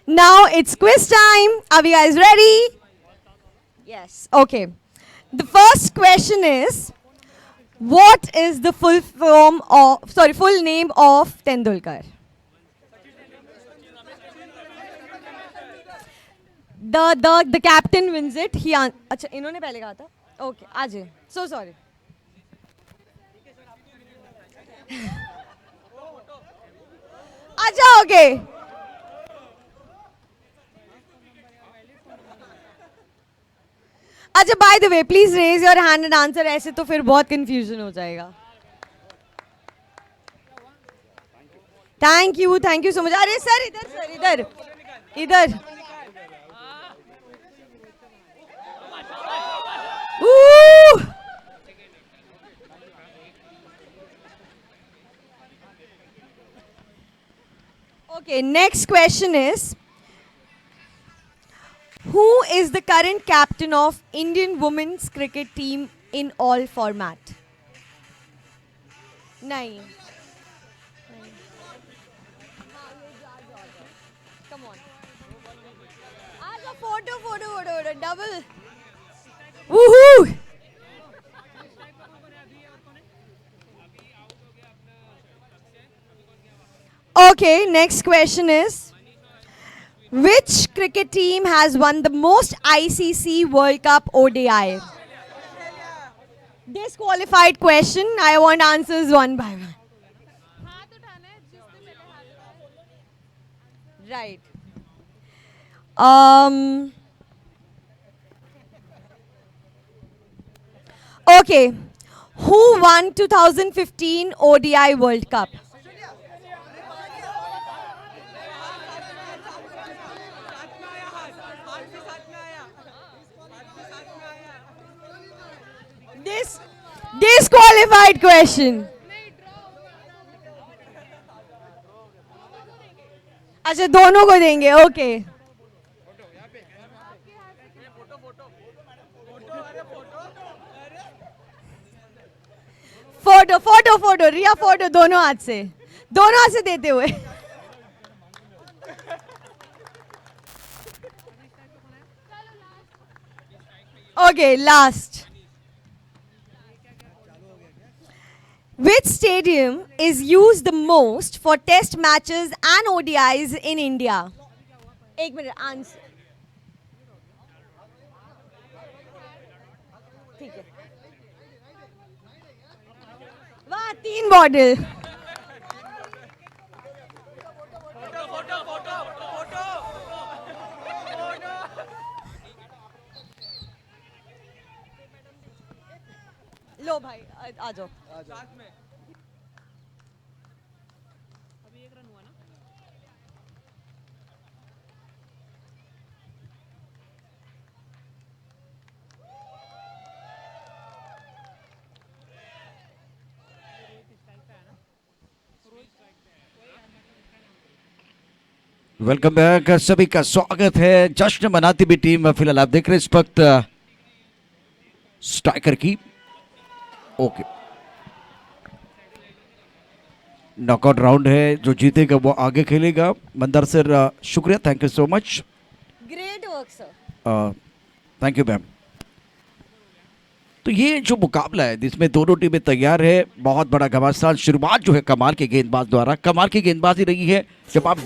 Now it's quiz time. Are you guys ready? Yes. Okay. The first question is, what is the full name of Tendulkar? The captain wins it. अच्छा इन्होंने पहले कहा था. Okay. आज. So sorry. अच्छा okay. अच्छा by the way please raise your hand and answer, ऐसे तो फिर बहुत कंफ्यूजन हो जाएगा. Thank you so much. अरे सर इधर इधर. Okay, next question is, who is the current captain of Indian women's cricket team in all format? नहीं. Come on. आजा photo double. Woohoo! Okay, next question is, which cricket team has won the most ICC World Cup ODI? Disqualified question. I want answers one by one. Right. Okay. Who won 2015 ODI World Cup? This disqualified question. अच्छा दोनों को देंगे. Okay. Photo रिया photo दोनों हाथ से देते हुए. Okay last. Which stadium is used the most for test matches and ODIs in India? एक मिनट आंसर. ठीक है. वाह 3 बॉटल. लो भाई आ जाओ. Welcome back. सभी का स्वागत है. जश्न मनाती भी टीम फिलहाल आप देख रहे हैं इस वक्त स्ट्राइकर की. ओके, नॉकआउट राउंड है. जो जीतेगा वो आगे खेलेगा. मंदार सर शुक्रिया, thank you so much. Great work sir. Thank you ma'am. तो ये जो मुकाबला है जिसमें दोनों टीमें तैयार है, बहुत बड़ा घमासान. शुरुआत जो है कमाल के गेंदबाज द्वारा, कमाल की गेंदबाजी रही है. जब आप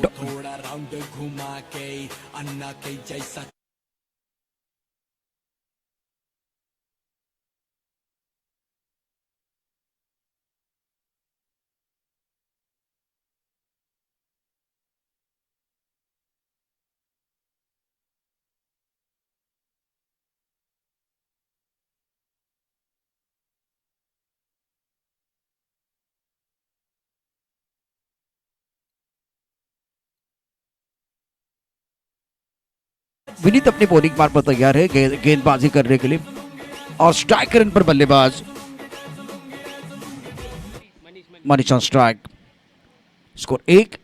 विनीत अपनी बॉलिंग मार पर तैयार है गेंदबाजी करने के लिए. और स्ट्राइकर इन पर बल्लेबाज मनीष ऑन स्ट्राइक. स्कोर 1.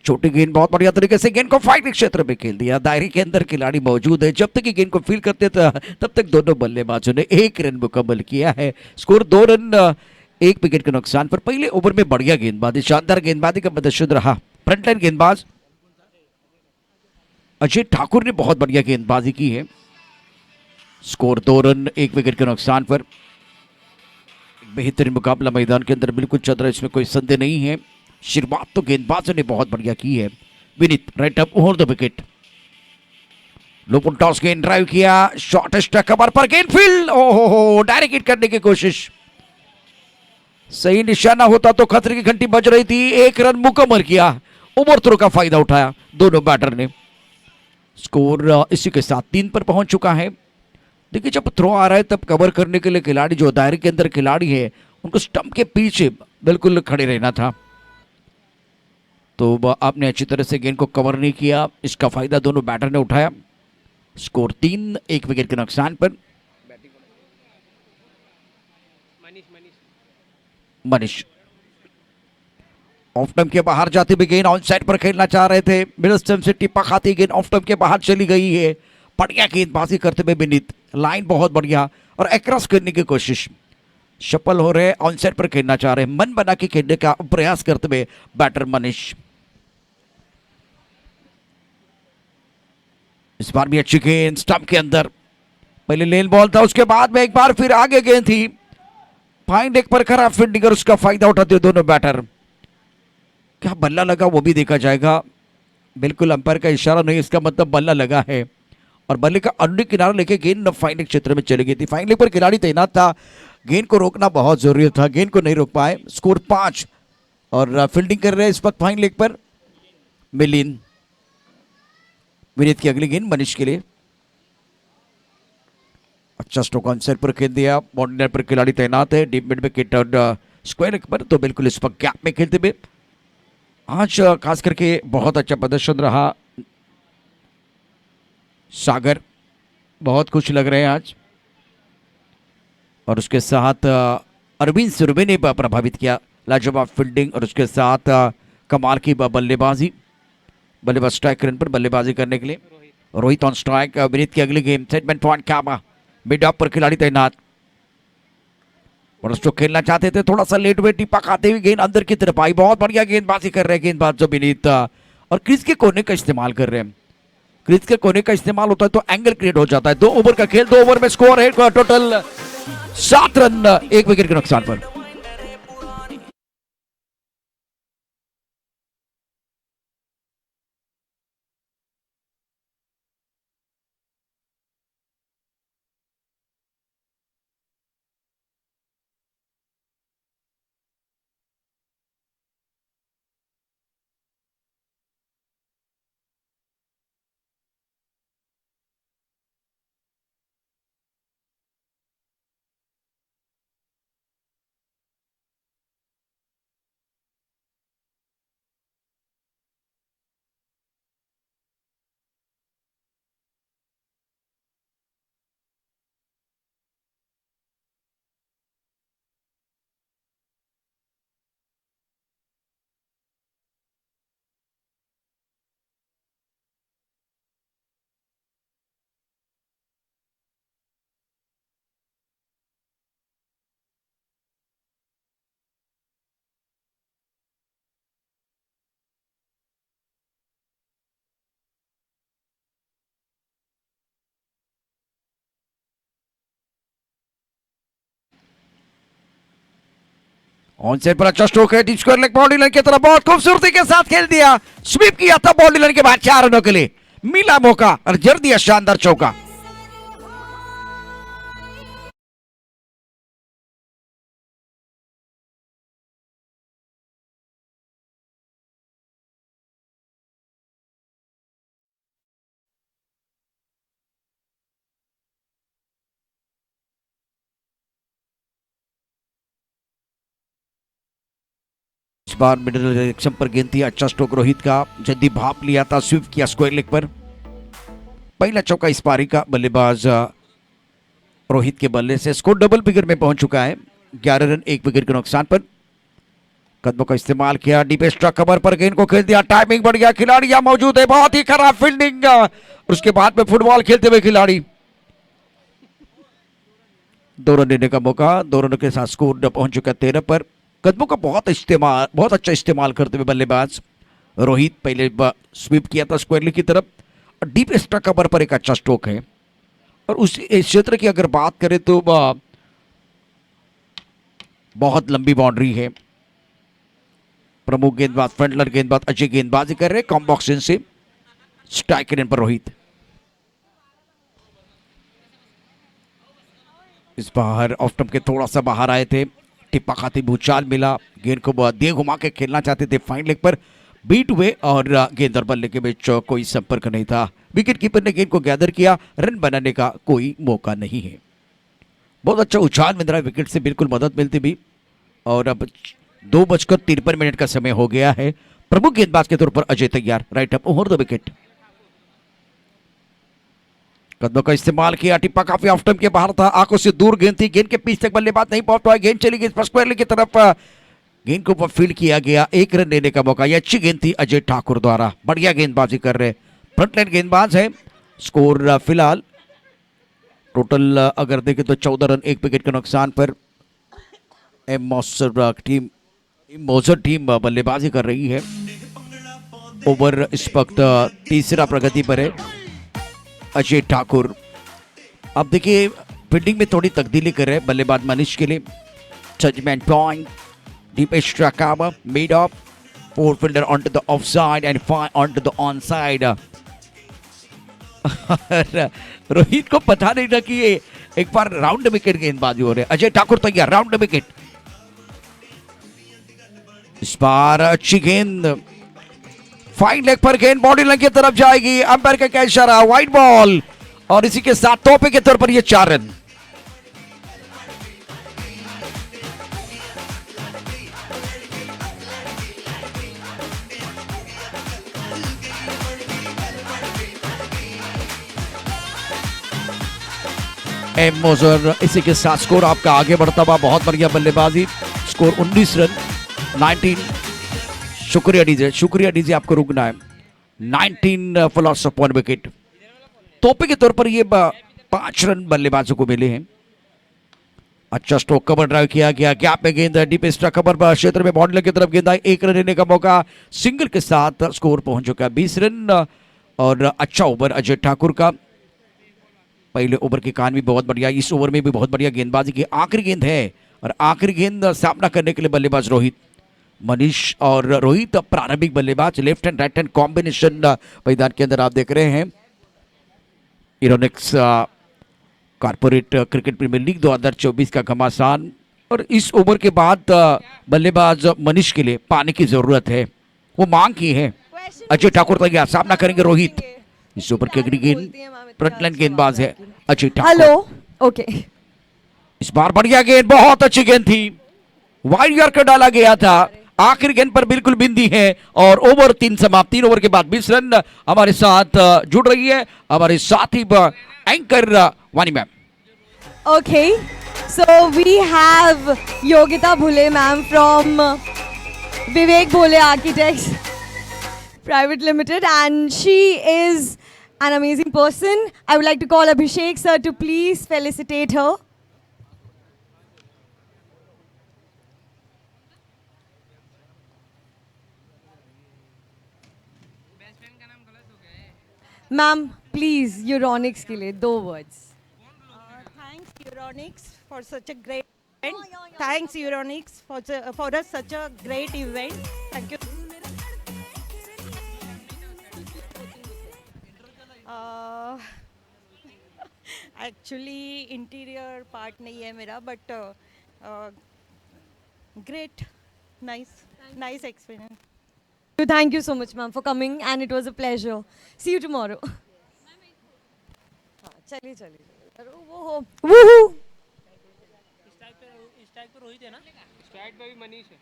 छोटी गेंद बहुत बढ़िया तरीके से गेंद को फाइटिंग क्षेत्र में खेल दिया. दायरे के अंदर खिलाड़ी मौजूद है. जब तक ये गेंद को फील करते तब तक दोनों बल्लेबाजों ने 1 रन मुकम्मल किया है. स्कोर 2 रन 1 विकेट के नुकसान पर. पहले ओवर में बढ़िया गेंदबाजी, शानदार गेंदबाजी का प्रदर्शन रहा. फ्रंटलाइन गेंदबाज अजय ठाकुर ने बहुत बढ़िया गेंदबाजी की है। स्कोर 2 रन 1 विकेट के नुकसान पर। बेहतरीन मुकाबला मैदान के अंदर बिल्कुल चल रहा है, इसमें कोई संदेह नहीं है। शुरुआत तो गेंदबाजों ने बहुत बढ़िया की है। Vineet right up over the wicket. लोपन टॉस गेंद ड्राइव किया, शॉर्टेस्ट कवर पर गेंद फील्ड, ओहो डायरेक्ट हिट करने की कोशिश। सही निशाना होता तो खतरे की घंटी बज रही थी। 1 रन मुकम्मल किया, ओवर थ्रो का फायदा उठाया दोनों बैटर ने। स्कोर इसी के साथ 3 पर पहुंच चुका है। देखिए जब थ्रो आ रहा है तब कवर करने के लिए खिलाड़ी जो दायरे के अंदर खिलाड़ी है उनको स्टंप के पीछे बिल्कुल खड़े रहना था, तो आपने अच्छी तरह से गेंद को कवर नहीं किया। इसका फायदा दोनों बैटर ने उठाया। स्कोर 3 1 विकेट के नुकसान पर। मनीष ऑफ टर्म के बाहर जाते हुए गेंद ऑन साइड पर खेलना चाह रहे थे। मिडिल स्टंप से टिप्पा खाती गेंद ऑफ टर्म के बाहर चली गई है। बढ़िया गेंदबाजी करते हुए विनीत, लाइन बहुत बढ़िया और एक्रॉस करने की कोशिश। सफल हो रहे, ऑन साइड पर खेलना चाह रहे, मन बना के खेलने का प्रयास करते हुए बैटर मनीष। इस बार भी अच्छी गेंद स्टंप के अंदर। पहले लेन बॉल था, उसके बाद में एक बार फिर आगे गेंद थी। फाइन लेग पर खराब फील्डिंग और उसका फायदा उठाते हुए दोनों बैटर। क्या बल्ला लगा वो भी देखा जाएगा। बिल्कुल अंपायर का इशारा नहीं, इसका मतलब बल्ला लगा है और बल्ले का अंडे किनारा लेके गेंद फाइन लेग क्षेत्र में चली गई थी। फाइन लेग पर खिलाड़ी तैनात था, गेंद को रोकना बहुत जरूरी था, गेंद को नहीं रोक पाए। स्कोर 5 और फील्डिंग कर रहे हैं इस वक्त फाइन लेग पर मिलिन। विनीत की अगली गेंद मनीष के लिए। अच्छा स्ट्रोक ऑन साइड पर खेल दिया। बाउंड्री पर खिलाड़ी तैनात है, डीप मिड विकेट और स्क्वायर पर, तो बिल्कुल इस वक्त गैप में खेलते हुए। आज खास करके बहुत अच्छा प्रदर्शन रहा। सागर बहुत खुश लग रहे हैं आज, और उसके साथ अरविंद सुरभि ने प्रभावित किया। लाजवाब फील्डिंग और उसके साथ कमाल की बल्लेबाजी। बल्लेबाज स्ट्राइक रन पर बल्लेबाजी करने के लिए रोहित ऑन स्ट्राइक। विनीत की अगली गेम सेटमेंट पॉइंट काबा, मिड ऑफ पर खिलाड़ी तैनात और उसको खेलना चाहते थे। थोड़ा सा लेट हुए, टिप्पा खाते हुए गेंद अंदर की तरफ आई। बहुत बढ़िया गेंदबाजी कर रहे हैं गेंदबाज जो विनीत, और क्रीज के कोने का इस्तेमाल कर रहे हैं। क्रीज के कोने का इस्तेमाल होता है तो एंगल क्रिएट हो जाता है। 2 ओवर का खेल, 2 ओवर में स्कोर है टोटल 7 रन 1 विकेट के नुकसान पर। ऑन साइड पर अच्छा स्ट्रोक है, deep square leg boundary line की तरफ बहुत खूबसूरती के साथ खेल दिया। स्वीप किया था बाउंड्री लाइन के बाद 4 रनों के लिए मिला मौका और जड़ दिया शानदार चौका। इस बार मिडिल डायरेक्शन पर गेंद थी। अच्छा स्ट्रोक रोहित का, जल्दी भाप लिया था, स्वीप किया स्क्वायर लेग पर। पहला चौका इस पारी का बल्लेबाज रोहित के बल्ले से। स्कोर डबल फिगर में पहुंच चुका है, 11 रन 1 विकेट के नुकसान पर। कदमों का इस्तेमाल किया, डीप एक्स्ट्रा कवर पर गेंद को खेल दिया। टाइमिंग बढ़िया, खिलाड़ी यहां मौजूद है, बहुत ही खराब फील्डिंग। उसके बाद में फुटबॉल खेलते हुए खिलाड़ी। 2 रन देने का मौका, 2 रनों के साथ स्कोर पहुंच चुका 13 पर। कदमों का बहुत अच्छा इस्तेमाल करते हुए बल्लेबाज रोहित। पहले स्वीप किया था स्क्वायर लेग की तरफ, डीप एक्स्ट्रा कवर पर एक अच्छा स्ट्रोक है। और उस इस क्षेत्र की अगर बात करें तो बहुत लंबी बाउंड्री है। प्रमुख गेंदबाज फ्रंटलर गेंदबाज अच्छी गेंदबाजी कर रहे हैं कॉम्बॉक्सिन से। स्ट्राइक रेट पर रोहित इस बाहर ऑफ स्टंप के थोड़ा सा बाहर आए थे। टिप्पा खाती भूचाल मिला, गेंद को दिए घुमा के खेलना चाहते थे, फाइन लेग पर बीट हुए और गेंद और बल्ले के बीच कोई संपर्क नहीं था। विकेट कीपर ने गेंद को गैदर किया, रन बनाने का कोई मौका नहीं है। बहुत अच्छा उछाल मिल रहा है, विकेट से बिल्कुल मदद मिलती भी। और अब 2:53 का समय हो गया है। प्रमुख गेंदबाज के तौर पर अजय तैयार, right up over the wicket. कदमों का इस्तेमाल किया, टिप्पा काफी ऑफ स्टंप के बाहर था, आंखों से दूर गेंद थी, गेंद के पीछे तक बल्लेबाज नहीं पहुंच पाया, गेंद चली गई स्क्वायर की तरफ, गेंद को फील्ड किया गया, एक रन लेने का मौका। यह अच्छी गेंद थी अजय ठाकुर द्वारा, बढ़िया गेंदबाजी कर रहे, फ्रंट लाइन गेंदबाज है। स्कोर फिलहाल टोटल अगर देखें तो 14 रन, 1 विकेट के नुकसान पर मोजर टीम बल्लेबाजी कर रही है। ओवर इस वक्त तीसरा प्रगति पर है अजय ठाकुर। अब देखिए फील्डिंग में थोड़ी तब्दीली कर रहे हैं बल्लेबाज मनीष के लिए। Judgement point, deep extra cover made up, 4 fielder onto the offside and 5 onto the onside. Rohit को पता नहीं था कि ये एक बार राउंड विकेट गेंदबाजी हो रहे। अजय ठाकुर तैयार, राउंड विकेट। इस बार अच्छी गेंद, फाइन लेग पर गेंद बॉडी लाइन की तरफ जाएगी, अंपायर का क्या इशारा, वाइड बॉल। और इसी के साथ तोहफे के तौर पर ये 4 रन। एम मोजर, इसी के साथ स्कोर आपका आगे बढ़ता हुआ, बहुत बढ़िया बल्लेबाजी। Score 19 run 19। शुक्रिया डीजे आपको रुकना है। 19 फॉर लॉस ऑफ 1 विकेट। तोहफे के तौर पर ये 5 रन बल्लेबाजों को मिले हैं। अच्छा स्ट्रोक, कवर ड्राइव किया गया, गैप में गेंद, डीप एक्स्ट्रा कवर क्षेत्र में बाउंड्री की तरफ गेंद आई, 1 रन लेने का मौका। सिंगल के साथ स्कोर पहुंच चुका है 20 रन। और अच्छा ओवर अजय ठाकुर का। पहले ओवर की कहानी भी बहुत बढ़िया, इस ओवर में भी बहुत बढ़िया गेंदबाजी की। आखिरी गेंद है और आखिरी गेंद सामना करने के लिए बल्लेबाज रोहित। मनीष और रोहित प्रारंभिक बल्लेबाज, left hand right hand combination मैदान के अंदर आप देख रहे हैं। इरोनिक्स कॉर्पोरेट क्रिकेट प्रीमियर लीग 2024 का घमासान। और इस ओवर के बाद बल्लेबाज मनीष के लिए पानी की जरूरत है, वो मांग की है। अजय ठाकुर तैयार, सामना करेंगे रोहित। इस ओवर की अगली गेंद फ्रंटलाइन गेंदबाज है अजय ठाकुर। Hello, okay. इस बार बढ़िया गेंद, बहुत अच्छी गेंद थी, वाइड यॉर्कर डाला गया था, आखिरी गेंद पर बिल्कुल बिंदी है। और ओवर 3 समाप्त, 3 ओवर के बाद 20 रन। हमारे साथ जुड़ रही है हमारे साथी एंकर वानी ma'am. Okay, so we have Yogita Bhule ma'am from Vivek Bhole Architects Private Limited, and she is an amazing person. I would like to call Abhishek sir to please felicitate her. Ma'am, please, Euronics के लिए 2 words. Thanks Euronics for such a great event. Thanks Euronics for such a great event. Thank you. Actually interior part नहीं है मेरा, but great, nice experience. Thank you so much, ma'am, for coming, and it was a pleasure. See you tomorrow. हाँ, चलिए चलिए. अरे वो हो. Woohoo! इस टाइप पे रोहित है ना, स्ट्राइक पे भी मनीष है।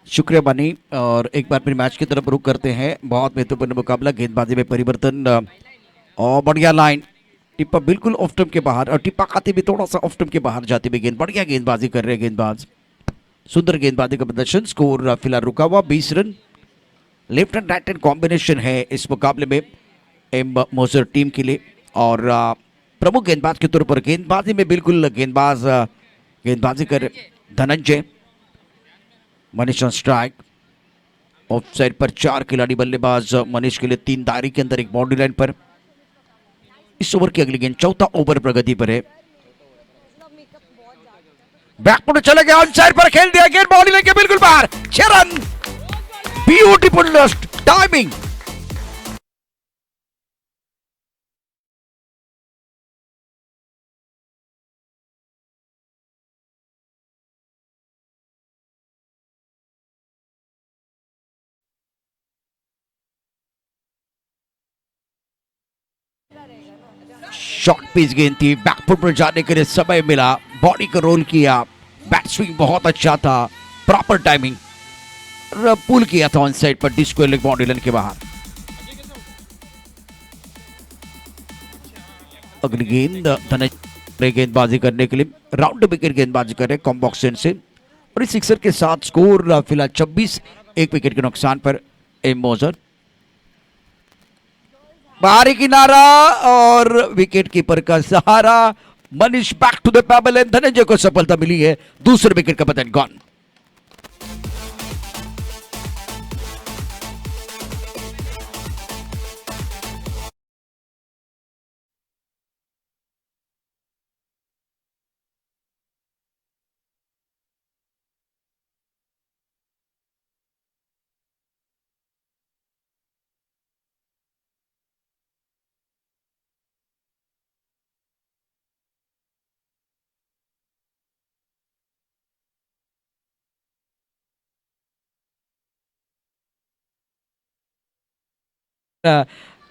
शुक्रिया बानी। और एक बार फिर मैच की तरफ रुख करते हैं। बहुत महत्वपूर्ण मुकाबला, गेंदबाजी में परिवर्तन और बढ़िया लाइन। टिप्पा बिल्कुल ऑफ स्टंप के बाहर, और टिप्पा खाते भी थोड़ा सा ऑफ स्टंप के बाहर जाते हुए गेंद, बढ़िया गेंदबाजी कर रहे हैं गेंदबाज। सुंदर गेंदबाजी का प्रदर्शन। स्कोर फिलहाल रुका हुआ 20 run. Left and right hand combination है इस मुकाबले में एम मोजर टीम के लिए। और प्रमुख गेंदबाज के तौर पर गेंदबाजी में बिल्कुल गेंदबाजी कर Dhananjay. Manish on strike. Of side पर 4 खिलाड़ी बल्लेबाज मनीष के लिए 3 दायरे के अंदर एक बाउंड्री लाइन पर। इस ओवर की अगली गेंद चौथा ओवर प्रगति पर है। बैकफुट चले गया, ऑन साइड पर खेल दिया, गेंद बाउंड्री लाइन के बिल्कुल बाहर। 6 run. Beautiful timing. Short pitch गेंद थी, बैकफुट पर जाने के लिए समय मिला, बॉडी को रोल किया, बैट स्विंग बहुत अच्छा था, प्रॉपर टाइमिंग, पुल किया था ऑन साइड पर डिस्को लेग बाउंड्री लाइन के बाहर। अगली गेंद धनंजय गेंदबाजी करने के लिए राउंड विकेट गेंदबाजी कर रहे कॉम्बॉक्सन से। और इस सिक्सर के साथ स्कोर फिलहाल 26, 1 विकेट के नुकसान पर एम मोजर। बाहरी किनारा और विकेट कीपर का सहारा। Manish back to the pavilion and Dhananjay को सफलता मिली है। दूसरे विकेट का पतन गॉन।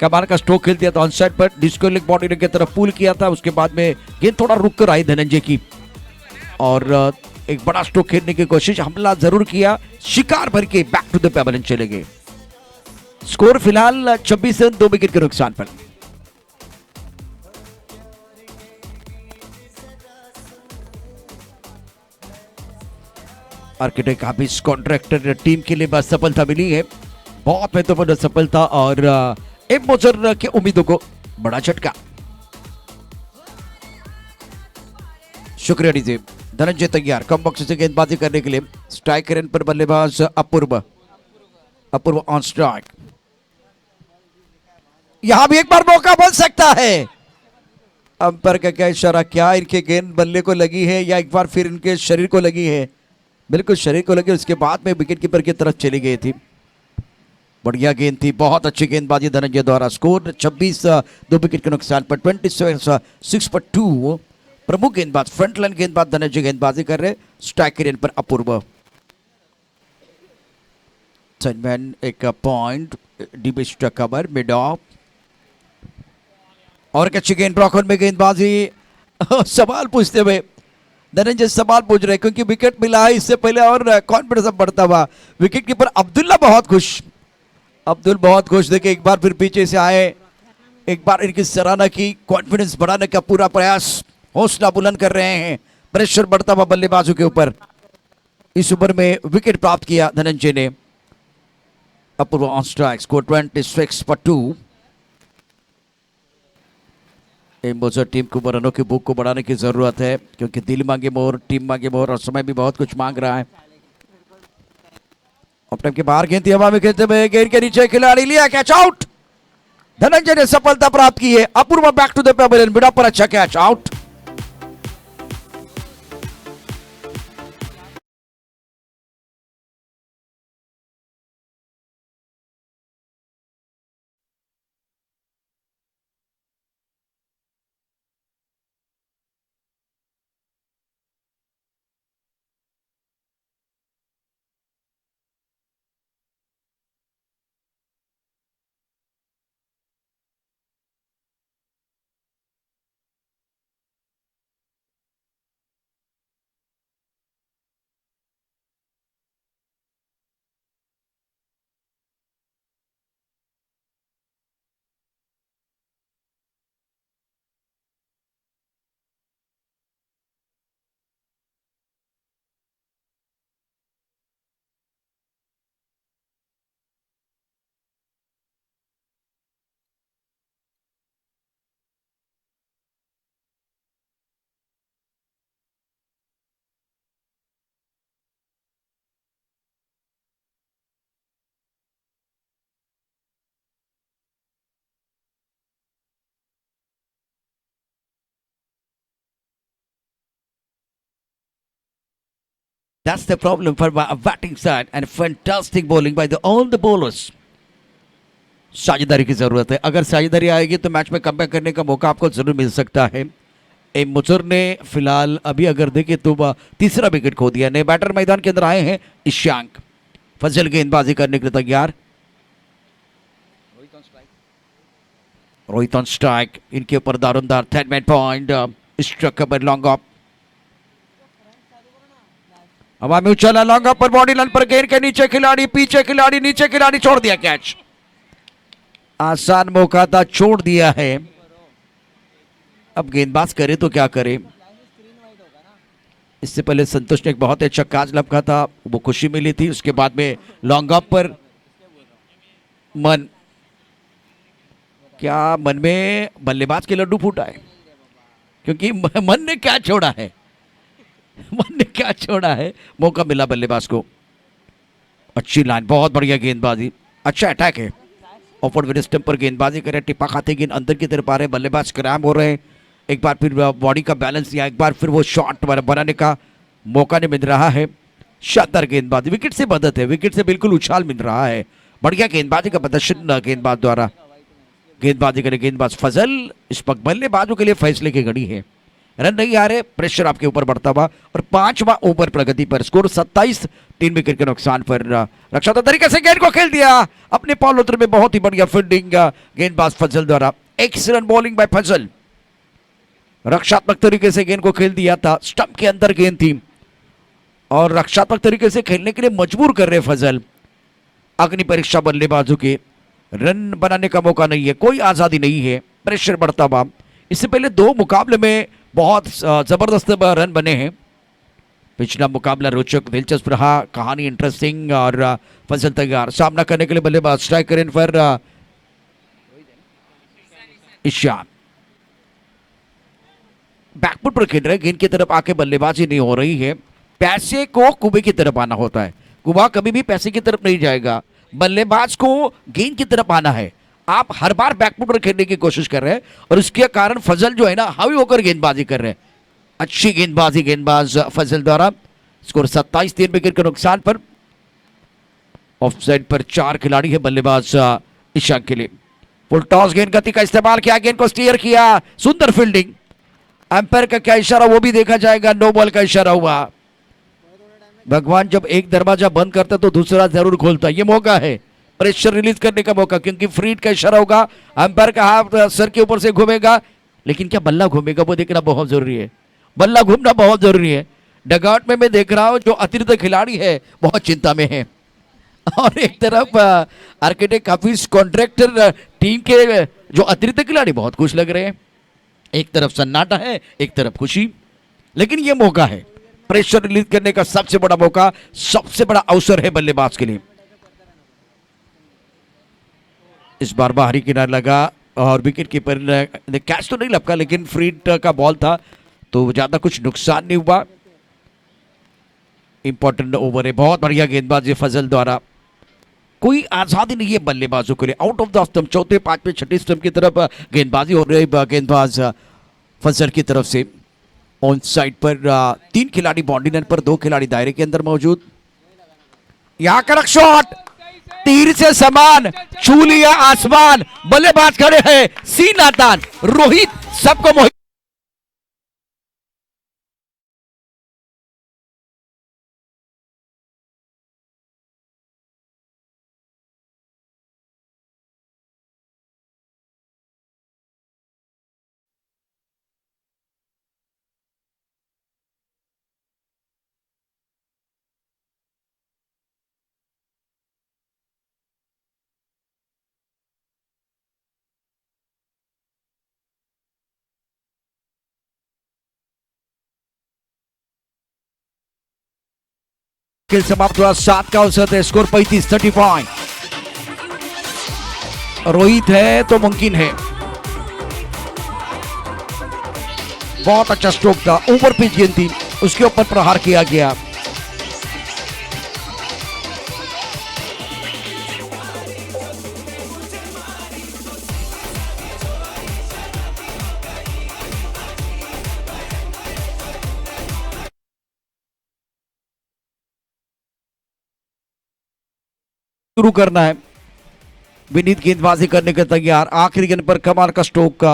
कमाल का स्ट्रोक खेल दिया था ऑन साइड पर, डिस्को लेग बॉडी की तरफ पुल किया था। उसके बाद में गेंद थोड़ा रुक कर आई धनंजय की और एक बड़ा स्ट्रोक खेलने की कोशिश, हमला जरूर किया, शिकार भर के बैक टू द पेबल चले गए। स्कोर फिलहाल 26 रन 2 विकेट के नुकसान पर। आर्किटेक्ट हाफिज कॉन्ट्रैक्टर टीम के लिए बस सफलता मिली है, बहुत महत्वपूर्ण सफलता और एम मोजर के उम्मीदों को बड़ा झटका। शुक्रिया डीजे। धनंजय तैयार कम बॉक्स से गेंदबाजी करने के लिए। स्ट्राइक रन पर बल्लेबाज अपूर्व ऑन स्ट्राइक। यहां भी एक बार मौका बन सकता है। अंपायर का क्या इशारा, क्या इनके गेंद बल्ले को लगी है या एक बार फिर इनके शरीर को लगी है? बिल्कुल शरीर को लगी, उसके बाद में विकेट कीपर की तरफ चली गई थी। बढ़िया गेंद थी, बहुत अच्छी गेंदबाजी धनंजय द्वारा। स्कोर 26, 2 विकेट के नुकसान पर 26 पर 2। प्रमुख गेंदबाज फ्रंट लाइन गेंदबाज धनंजय गेंदबाजी कर रहे। स्ट्राइक रेन पर अपूर्व। सनमैन एक point, deep cover mid of और एक अच्छी गेंद ब्रॉकन में गेंदबाजी। सवाल पूछते हुए धनंजय सवाल पूछ रहे क्योंकि विकेट मिला है, इससे पहले और कॉन्फिडेंस बढ़ता हुआ। विकेट कीपर अब्दुल्ला बहुत खुश, अब्दुल बहुत खुश देखे, एक बार फिर पीछे से आए, एक बार इनकी सराहना की, कॉन्फिडेंस बढ़ाने का पूरा प्रयास, हौसला बुलंद कर रहे हैं। प्रेशर बढ़ता हुआ बल्लेबाजों के ऊपर। इस ओवर में विकेट प्राप्त किया धनंजय ने। अपूर्व ऑन स्ट्राइक, स्कोर 26 पर 2। एम्बोजर टीम को रनों की भूख को बढ़ाने की जरूरत है क्योंकि दिल मांगे मोर, टीम मांगे मोर और समय भी बहुत कुछ मांग रहा है। ऑफ टाइम के बाहर गेंद थी, हवा में खेलते हुए गेंद के नीचे खिलाड़ी लिया, कैच आउट। धनंजय ने सफलता प्राप्त की है। Apoorv back to the pavilion, mid off पर अच्छा catch out. That's the problem for a batting side and fantastic bowling by all the bowlers. साझेदारी की जरूरत है, अगर साझेदारी आएगी तो मैच में कमबैक करने का मौका आपको जरूर मिल सकता है। एम मुचर ने फिलहाल अभी अगर देखें तो तीसरा विकेट खो दिया। नए बैटर मैदान के अंदर आए हैं ईशांक। फजल गेंदबाजी करने के लिए तैयार। रोहित ऑन स्ट्राइक, इनके ऊपर दारोमदार 10 मैन पॉइंट, स्ट्रक पर लॉन्ग ऑफ, हवा में उछाला लॉन्ग ऑफ पर, बॉडी लाइन पर गेंद के नीचे खिलाड़ी, पीछे खिलाड़ी, नीचे खिलाड़ी, छोड़ दिया कैच। आसान मौका था, छोड़ दिया है। अब गेंदबाज करे तो क्या करे। इससे पहले संतोष ने एक बहुत अच्छा काज लपका था, वो खुशी मिली थी। उसके बाद में लॉन्ग ऑफ पर मन, क्या मन में बल्लेबाज के लड्डू फूटा है, क्योंकि मन ने क्या छोड़ा है, मन ने क्या छोड़ा है। मौका मिला बल्लेबाज को। अच्छी लाइन, बहुत बढ़िया गेंदबाजी, अच्छा अटैक है। ऑफवर्ड विड स्टंप पर गेंदबाजी करे, टिप्पा खाते गेंद अंदर की तरफ आ रहे, बल्लेबाज क्रैम्प हो रहे हैं। एक बार फिर बॉडी का बैलेंस या एक बार फिर वो शॉट बनाने का मौका नहीं मिल रहा है। शानदार गेंदबाजी, विकेट से मदद है, विकेट से बिल्कुल उछाल मिल रहा है। बढ़िया गेंदबाजी का प्रदर्शन गेंदबाज द्वारा। गेंदबाजी करे गेंदबाज फजल, इस वक्त बल्लेबाजों के लिए फैसले की घड़ी है। रन नहीं आ रहे, प्रेशर आपके ऊपर बढ़ता हुआ और 5वां ओवर प्रगति पर, स्कोर 27, 3 विकेट के नुकसान पर। रक्षात्मक तरीके से गेंद को खेल दिया अपने पॉलोत्र में, बहुत ही बढ़िया फील्डिंग गेंदबाज फजल द्वारा। एक्सीलेंट बॉलिंग बाय फजल। रक्षात्मक तरीके से गेंद को खेल दिया था, स्टंप के अंदर गेंद थी और रक्षात्मक तरीके से खेलने के लिए मजबूर कर रहे फजल। अग्नि परीक्षा बल्लेबाजों के, रन बनाने का मौका नहीं है, कोई आजादी नहीं है, प्रेशर बढ़ता हुआ। इससे पहले 2 मुकाबले में बहुत जबरदस्त रन बने हैं। पिछला मुकाबला रोचक, दिलचस्प रहा, कहानी इंटरेस्टिंग और फजल तैयार सामना करने के लिए बल्लेबाज। स्ट्राइकर इन पर ईशान, बैकफुट पर खेल रहे, गेंद की तरफ आके बल्लेबाजी नहीं हो रही है। पैसे को कुबे की तरफ आना होता है, कुबा कभी भी पैसे की तरफ नहीं जाएगा, बल्लेबाज को गेंद की तरफ आना है। आप हर बार बैकफुट पर खेलने की कोशिश कर रहे हैं और इसके कारण फजल जो है ना हावी होकर गेंदबाजी कर रहे हैं। अच्छी गेंदबाजी गेंदबाज फजल द्वारा। स्कोर 27, 3 विकेट के नुकसान पर। ऑफ साइड पर 4 खिलाड़ी है बल्लेबाज ईशान के लिए। फुल टॉस, गेंद गति का इस्तेमाल किया, गेंद को स्टीयर किया, सुंदर फील्डिंग। अंपायर का क्या इशारा वो भी देखा जाएगा, नो बॉल का इशारा हुआ। भगवान जब एक दरवाजा बंद करता तो दूसरा जरूर खोलता, ये मौका है प्रेशर रिलीज करने का मौका, क्योंकि फ्री हिट का इशारा होगा। अंपायर का हाथ सर के ऊपर से घूमेगा, लेकिन क्या बल्ला घूमेगा वो देखना बहुत जरूरी है, बल्ला घूमना बहुत जरूरी है। डगआउट में मैं देख रहा हूं जो अतिरिक्त खिलाड़ी है बहुत चिंता में है, और एक तरफ आर्किटेक्ट ऑफिस कॉन्ट्रैक्टर टीम के जो अतिरिक्त खिलाड़ी बहुत खुश लग रहे हैं। एक तरफ सन्नाटा है, एक तरफ खुशी, लेकिन ये मौका है प्रेशर रिलीज करने का, सबसे बड़ा मौका, सबसे बड़ा अवसर है बल्लेबाज के लिए। इस बार बाहरी किनारे लगा और विकेट कीपर ने कैच तो नहीं लपका, लेकिन फ्री हिट का बॉल था तो ज्यादा कुछ नुकसान नहीं हुआ। इंपॉर्टेंट ओवर है, बहुत बढ़िया गेंदबाजी फजल द्वारा। कोई आजादी नहीं है बल्लेबाजों के लिए। आउट ऑफ द स्टंप, चौथे, पांचवें, छठे स्टंप की तरफ गेंदबाजी हो रही है गेंदबाज फजल की तरफ से। ऑन साइड पर 3 खिलाड़ी बाउंड्री लाइन पर, 2 खिलाड़ी दायरे के अंदर मौजूद। यहां कड़क शॉट, तीर से समान, छू लिया आसमान, बल्लेबाज खड़े हैं सीना तान, रोहित सबको मोहित। खेल समाप्त हुआ, 7 का औसत है, स्कोर 35, रोहित है तो मुमकिन है। बहुत अच्छा स्ट्रोक था, ऊपर पिच गेंद थी, उसके ऊपर प्रहार किया गया। शुरू करना है। विनीत गेंदबाजी करने के तैयार, आखिरी गेंद पर कमाल का स्ट्रोक का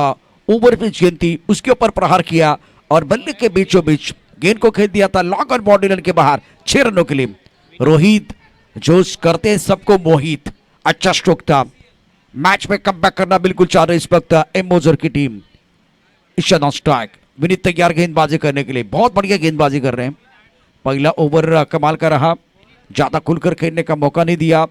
ओवर पिच गेंद थी, उसके ऊपर प्रहार किया और बल्ले के बीचों बीच गेंद को खेल दिया था लॉन्ग और बॉडी लाइन के बाहर 6 रनों के लिए। रोहित जोश करते हैं सबको मोहित, अच्छा स्ट्रोक था। मैच में कमबैक करना बिल्कुल चाह रहे इस वक्त एम मोजर की टीम। ईशान ऑन स्ट्राइक, विनीत तैयार गेंदबाजी करने के लिए, बहुत बढ़िया गेंदबाजी कर रहे हैं। पहला ओवर कमाल का रहा, ज्यादा खुलकर खेलने का मौका नहीं दिया।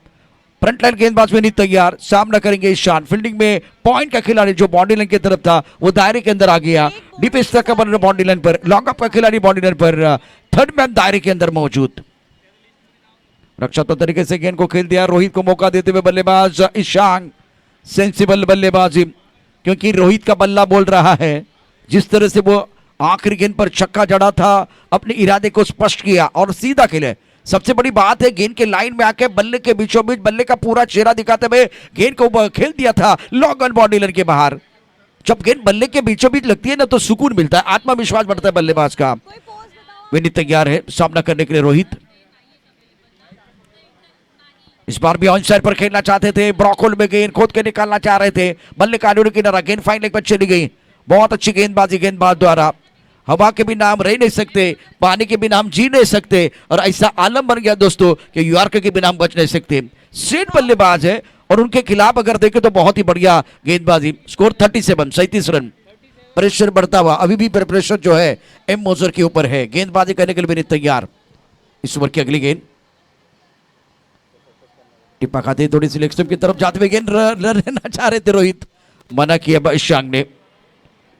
फ्रंट लाइन गेंदबाज विनीत तैयार, सामना करेंगे ईशान। फील्डिंग में पॉइंट का खिलाड़ी जो बाउंड्री लाइन की तरफ था वो दायरे के अंदर आ गया। डीप स्टैक का बॉलर बाउंड्री लाइन पर, लॉन्ग अप का खिलाड़ी बाउंड्री लाइन पर, थर्ड मैन दायरे के अंदर मौजूद। रक्षात्मक तरीके से गेंद को खेल दिया, रोहित को मौका देते हुए बल्लेबाज ईशान। सेंसिबल बल्लेबाजी, क्योंकि रोहित का बल्ला बोल रहा है। जिस तरह से वो आखिरी गेंद पर छक्का जड़ा था, अपने इरादे को स्पष्ट किया और सीधा खेले। सबसे बड़ी बात है गेंद के लाइन में आके बल्ले के बीचों बीच बल्ले का पूरा चेहरा दिखाते हुए गेंद को खेल दिया था लॉन्ग ऑन बॉडी लाइन के बाहर। जब गेंद बल्ले के बीचों बीच लगती है ना तो सुकून मिलता है, आत्मविश्वास बढ़ता है बल्लेबाज का। विनीत तैयार है सामना करने के लिए। रोहित इस बार भी ऑन साइड पर खेलना चाहते थे, ब्रॉकहोल में गेंद खोद के निकालना चाह रहे थे, बल्ले का आलू किनारा, गेंद फाइन लेग पर चली गई। बहुत अच्छी गेंदबाजी गेंदबाज द्वारा। हवा के भी नाम रह नहीं सकते, पानी के भी नाम जी नहीं सकते, और ऐसा आलम बन गया दोस्तों कि न्यूयॉर्क के भी नाम बच नहीं सकते। सेट बल्लेबाज है और उनके खिलाफ अगर देखें तो बहुत ही बढ़िया गेंदबाजी। Score 37 run. प्रेशर बढ़ता हुआ, अभी भी प्रेशर जो है एम मोजर के ऊपर है। गेंदबाजी करने के लिए भी तैयार। इस ओवर की अगली गेंद टिप्पा खाते थोड़ी सी लेग स्टंप की तरफ जाते हुए गेंद लेना चाह रहे थे रोहित, मना किया ईशान ने।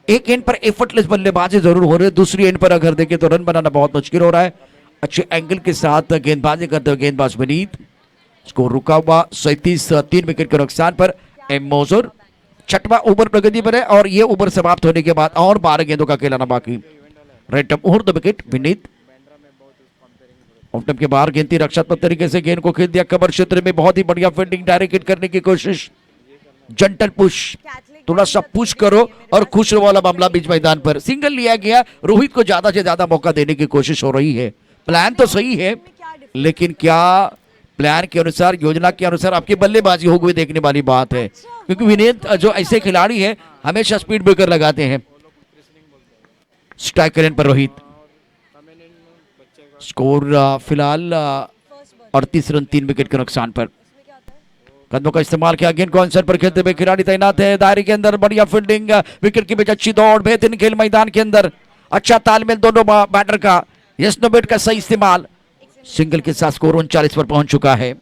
एक एंड पर एफर्टलेस बल्लेबाजी जरूर हो रही है, दूसरी एंड पर अगर देखें तो रन बनाना बहुत मुश्किल हो रहा है। अच्छे एंगल के साथ गेंदबाजी करते हुए गेंदबाज विनीत। स्कोर रुका हुआ 37, 3 विकेट के नुकसान पर एम मोजर। छठवां ओवर प्रगति पर है और ये ओवर समाप्त होने के बाद और 12 गेंदों का खिलाना बाकी। Right up over the wicket Vineet. Of के बाहर गेंद थी, रक्षात्मक तरीके से गेंद को खेल दिया कवर क्षेत्र में। बहुत ही बढ़िया फील्डिंग, डायरेक्ट हिट करने की कोशिश, जंटल पुश, थोड़ा सा पुश करो और खुश वाला मामला बीच मैदान पर। सिंगल लिया गया, रोहित को ज्यादा से ज्यादा मौका देने की कोशिश हो रही है। प्लान तो सही है, लेकिन क्या प्लान के अनुसार, योजना के अनुसार आपकी बल्लेबाजी हो गई देखने वाली बात है, क्योंकि विनीत जो ऐसे खिलाड़ी है हमेशा स्पीड ब्रेकर लगाते हैं। स्ट्राइक करने पर रोहित। स्कोर फिलहाल 38 रन, 3 विकेट के नुकसान पर। कदमों का इस्तेमाल किया, गेंद को आंसर पर खेलते हुए खिलाड़ी तैनात है दायरे के अंदर। बढ़िया फील्डिंग, विकेट के बीच अच्छी दौड़, बेहतरीन खेल मैदान के अंदर, अच्छा तालमेल दोनों बैटर का, यस नो बैट का सही इस्तेमाल। सिंगल के साथ स्कोर 39 पर पहुंच चुका है।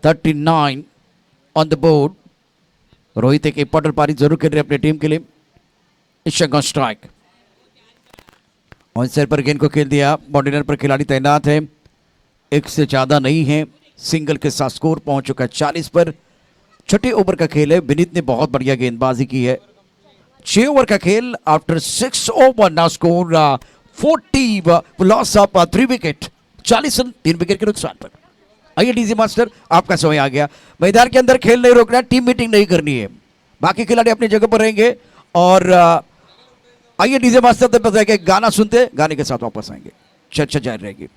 39 ऑन द बोर्ड। रोहित एक इंपॉर्टेंट पारी जरूर खेल रहे अपनी टीम के लिए। ईशान स्ट्राइक, ऑन साइड पर गेंद को खेल दिया, बाउंड्री लाइन पर खिलाड़ी तैनात है, एक से ज्यादा नहीं है। सिंगल के साथ स्कोर पहुंच चुका है 40 पर। छठे ओवर का खेल है, विनीत ने बहुत बढ़िया गेंदबाजी की है। 6 ओवर का खेल, after 6 over now score 40, loss of 3 wicket, 40 run, 3 wicket के नुकसान पर। आइए डीजी मास्टर, आपका समय आ गया। मैदान के अंदर खेल नहीं रोकना, टीम मीटिंग नहीं करनी है, बाकी खिलाड़ी अपनी जगह पर रहेंगे। और आइए डीजे मास्टर तक बताया कि गाना सुनते, गाने के साथ वापस आएंगे, चर्चा जारी रहेगी।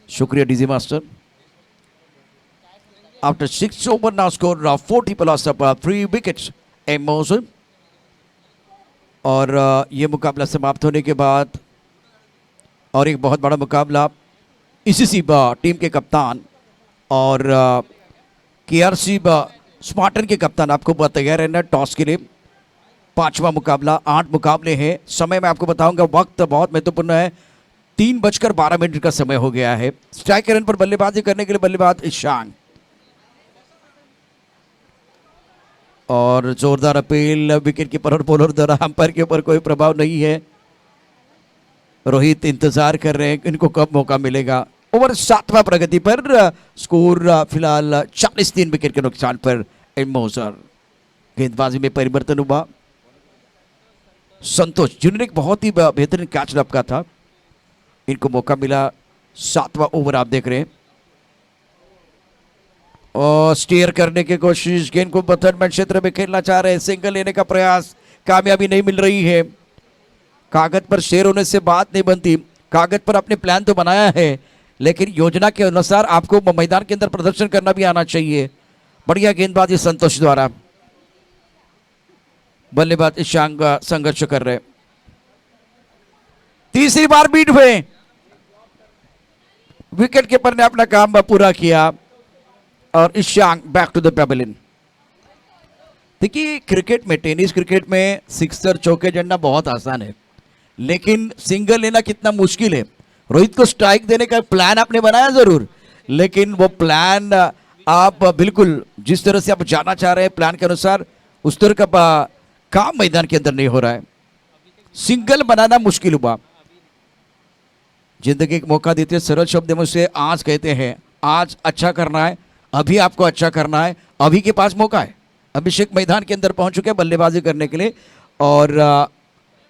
शुक्रिया DJ master. After 6 over now score 40 plus of 3 wickets एम मोजर। और ये मुकाबला समाप्त होने के बाद और एक बहुत बड़ा मुकाबला, इसी टीम के कप्तान और केआरसी स्पार्टन के कप्तान, आपको बहुत तैयार रहना टॉस के लिए। 5वां मुकाबला, 8 मुकाबले हैं। समय मैं आपको बताऊंगा, वक्त बहुत महत्वपूर्ण है। 3:12 का समय हो गया है। स्ट्राइक रन पर बल्लेबाजी करने के लिए बल्लेबाज ईशान। और जोरदार अपील, विकेट कीपर और बॉलर द्वारा अंपायर के ऊपर कोई प्रभाव नहीं है। रोहित इंतजार कर रहे हैं इनको कब मौका मिलेगा। ओवर 7वां प्रगति पर, स्कोर फिलहाल 40, 3 विकेट के नुकसान पर एम मोजर। गेंदबाजी में परिवर्तन हुआ। संतोष जिन्होंने एक बहुत ही बेहतरीन कैच लपका था, इनको मौका मिला। 7वां ओवर आप देख रहे हैं और स्टीयर करने की कोशिश, गेंद को बथरमैन क्षेत्र में खेलना चाह रहे हैं। सिंगल लेने का प्रयास, कामयाबी नहीं मिल रही है। कागज पर शेर होने से बात नहीं बनती, कागज पर अपने प्लान तो बनाया है, लेकिन योजना के अनुसार आपको मैदान के अंदर प्रदर्शन करना भी आना चाहिए। बढ़िया गेंदबाजी संतोष द्वारा। बल्लेबाज ईशांग संघर्ष कर रहे, तीसरी बार बीट हुए, विकेट कीपर ने अपना काम पूरा किया और ईशांग बैक टू द पेविलियन। देखिए क्रिकेट में, टेनिस क्रिकेट में सिक्सर चौके जड़ना बहुत आसान है, लेकिन सिंगल लेना कितना मुश्किल है। रोहित को स्ट्राइक देने का प्लान आपने बनाया जरूर, लेकिन वो प्लान आप बिल्कुल जिस तरह से आप जाना चाह रहे हैं प्लान के अनुसार उस तरह का काम मैदान के अंदर नहीं हो रहा है। सिंगल बनाना मुश्किल हुआ। जिंदगी एक मौका देते हैं, सरल शब्द में उसे आज कहते हैं। आज अच्छा करना है, अभी आपको अच्छा करना है, अभी के पास मौका है। अभिषेक मैदान के अंदर पहुंच चुके हैं बल्लेबाजी करने के लिए और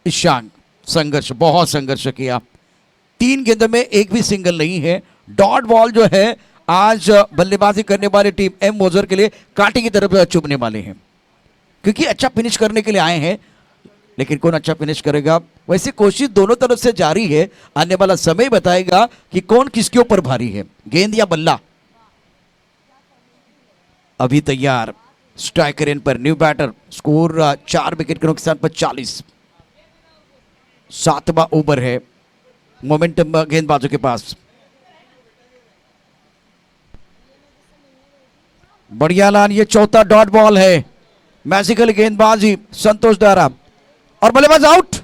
ईशांग संघर्ष, बहुत संघर्ष किया। 3 गेंदों में एक भी सिंगल नहीं है। डॉट बॉल जो है आज बल्लेबाजी करने वाली टीम एम मोजर के लिए कांटे की तरफ चुभने वाले हैं, क्योंकि अच्छा फिनिश करने के लिए आए हैं, लेकिन कौन अच्छा फिनिश करेगा। वैसे कोशिश दोनों तरफ से जारी है, आने वाला समय बताएगा कि कौन किसके ऊपर भारी है, गेंद या बल्ला। अभी तैयार स्ट्राइकर इन पर, न्यू बैटर, स्कोर 4 विकेट के नुकसान पर 40। 7वां ओवर है, मोमेंटम गेंदबाजों के पास। बढ़िया लान, ये चौथा डॉट बॉल है। मैजिकल गेंदबाजी संतोष द्वारा और बल्लेबाज आउट।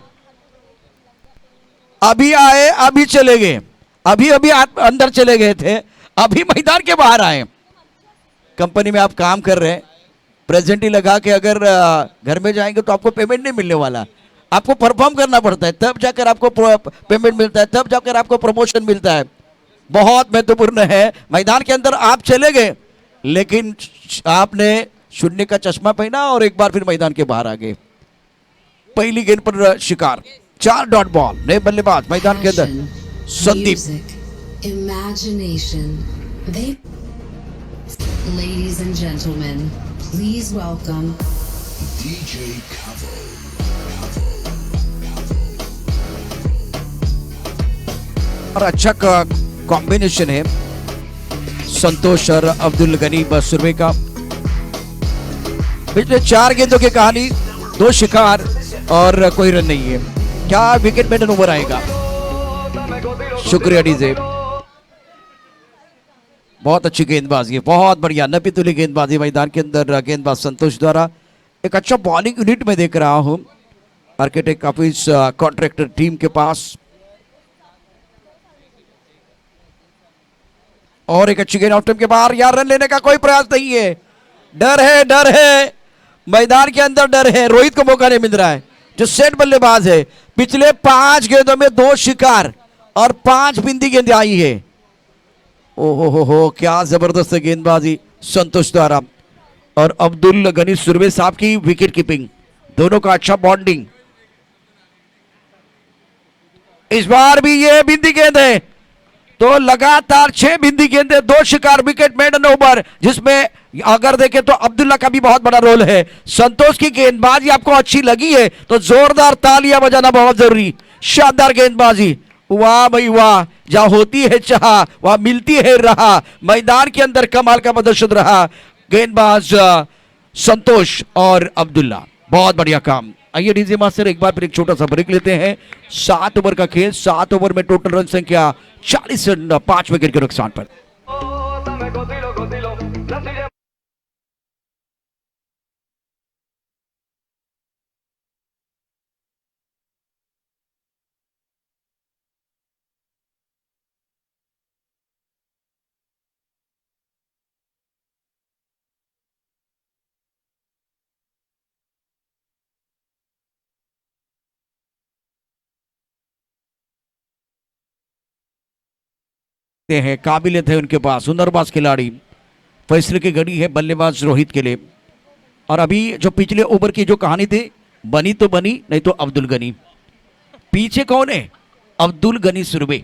अभी आए, अभी चले गए, अभी अभी अंदर चले गए थे, अभी मैदान के बाहर आए। कंपनी में आप काम कर रहे हैं, प्रेजेंट ही लगा के अगर घर में जाएंगे तो आपको पेमेंट नहीं मिलने वाला। आपको परफॉर्म करना पड़ता है, तब जाकर आपको पेमेंट मिलता है, तब जाकर आपको प्रमोशन मिलता है। बहुत महत्वपूर्ण है। मैदान के अंदर आप चले गए, लेकिन आपने शून्य का चश्मा पहना और एक बार फिर मैदान के बाहर आ गए। पहली गेंद पर शिकार, 4 डॉट बॉल। नए बल्लेबाज मैदान के अंदर Sandeep. Ladies and gentlemen, please welcome DJ Kavo. और अच्छा कॉम्बिनेशन है संतोष और अब्दुल गनी सुरवे का। पिछले 4 गेंदों की कहानी, 2 शिकार और कोई रन नहीं है। क्या विकेट मेडन ओवर आएगा? शुक्रिया डीजे, बहुत अच्छी गेंदबाजी है, बहुत बढ़िया नपीतुली गेंदबाजी मैदान के अंदर गेंदबाज संतोष द्वारा। एक अच्छा बॉलिंग यूनिट में देख रहा हूं आर्किटेक्ट ऑफिस कॉन्ट्रैक्टर टीम के पास। और एक अच्छी गेंद ऑफ टाइम के बाहर, यार रन लेने का कोई प्रयास नहीं है। डर है, डर है मैदान के अंदर, डर है। रोहित को मौका नहीं मिल रहा है, जो सेट बल्लेबाज है। पिछले 5 गेंदों में 2 शिकार और 5 बिंदी गेंदें आई है। ओहो हो, क्या जबरदस्त गेंदबाजी संतोष द्वारा और अब्दुल गनी सुरवे साहब की विकेट कीपिंग, दोनों का अच्छा बॉन्डिंग। इस बार भी ये बिंदी गेंद है, तो लगातार 6 बिंदी गेंदें, 2 शिकार, विकेट मेडन ओवर, जिसमें अगर देखें तो अब्दुल्ला का भी बहुत बड़ा रोल है। संतोष की गेंदबाजी आपको अच्छी लगी है तो जोरदार तालियां बजाना बहुत जरूरी। शानदार गेंदबाजी, वाह भाई वाह। जहां होती है चाह वहां मिलती है राह। मैदान के अंदर कमाल का प्रदर्शन रहा गेंदबाज संतोष और अब्दुल्ला, बहुत बढ़िया काम। आइए डीजे मास्टर एक बार फिर एक छोटा सा ब्रेक लेते हैं। 7 ओवर का खेल, 7 ओवर में टोटल रन संख्या 40 रन, 5 विकेट के नुकसान पर। हैं काबिलियत है उनके पास, हुनरबाज खिलाड़ी। फैसले की घड़ी है बल्लेबाज रोहित के लिए। और अभी जो पिछले ओवर की जो कहानी थी, बनी तो बनी, नहीं तो अब्दुल गनी। पीछे कौन है? अब्दुल गनी सुरवे।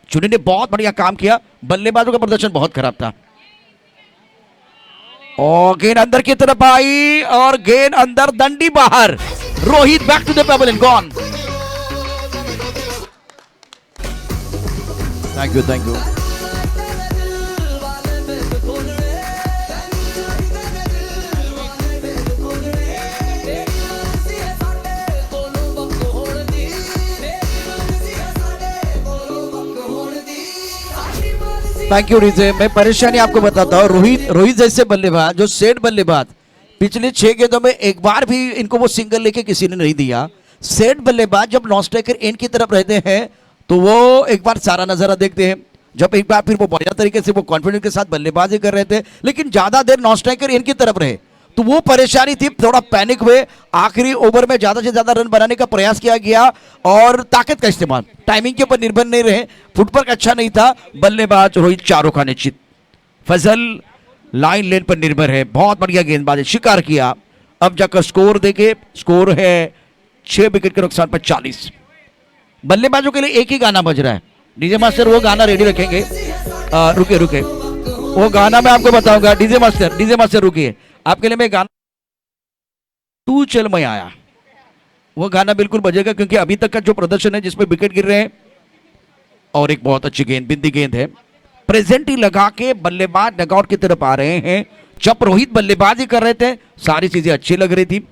चुने ने बहुत बढ़िया काम किया, बल्लेबाजों का प्रदर्शन बहुत खराब था। और गेंद अंदर की तरफ आई और गेंद अंदर, दंडी बाहर। Rohit back to the pavilion, gone. Thank you, thank you. Thank you रिजे। मैं परेशानी आपको बताता हूँ। रोहित जैसे बल्लेबाज, जो सेट बल्लेबाज, पिछले 6 गेंदों में एक बार भी इनको वो सिंगल लेके किसी ने नहीं दिया। सेट बल्लेबाज जब नॉन स्ट्राइकर एंड की तरफ रहते हैं तो वो एक बार सारा नजारा देखते हैं। जब एक बार फिर वो बढ़िया तरीके से वो कॉन्फिडेंस के साथ बल्लेबाजी कर रहे थे, लेकिन ज्यादा देर नॉन स्ट्राइकर एंड की तरफ रहे तो वो परेशानी थी। थोड़ा पैनिक हुए, आखिरी ओवर में ज्यादा से ज्यादा रन बनाने का प्रयास किया गया और ताकत का इस्तेमाल, टाइमिंग के ऊपर निर्भर नहीं रहे। फुटवर्क अच्छा नहीं था। बल्लेबाज रोहित चारों का निश्चित। फजल लाइन लेन पर निर्भर है, बहुत बढ़िया गेंदबाजी शिकार किया। अब जाकर स्कोर देखे, स्कोर है 6 विकेट के नुकसान पर 40। बल्लेबाजों के लिए एक ही गाना बज रहा है। डीजे मास्टर वो गाना रेडी रखेंगे। रुके वो गाना मैं आपको बताऊंगा। डीजे मास्टर रुकिए, आपके लिए मैं गाना तू चल मैं आया, वो गाना बिल्कुल बजेगा क्योंकि अभी तक का जो प्रदर्शन है जिसमें विकेट गिर रहे हैं और एक बहुत अच्छी गेंद, बिंदी गेंद है। प्रेजेंट ही लगा के बल्लेबाज डगआउट की तरफ आ रहे हैं। जब रोहित बल्लेबाजी कर रहे थे सारी चीजें अच्छी लग रही थी।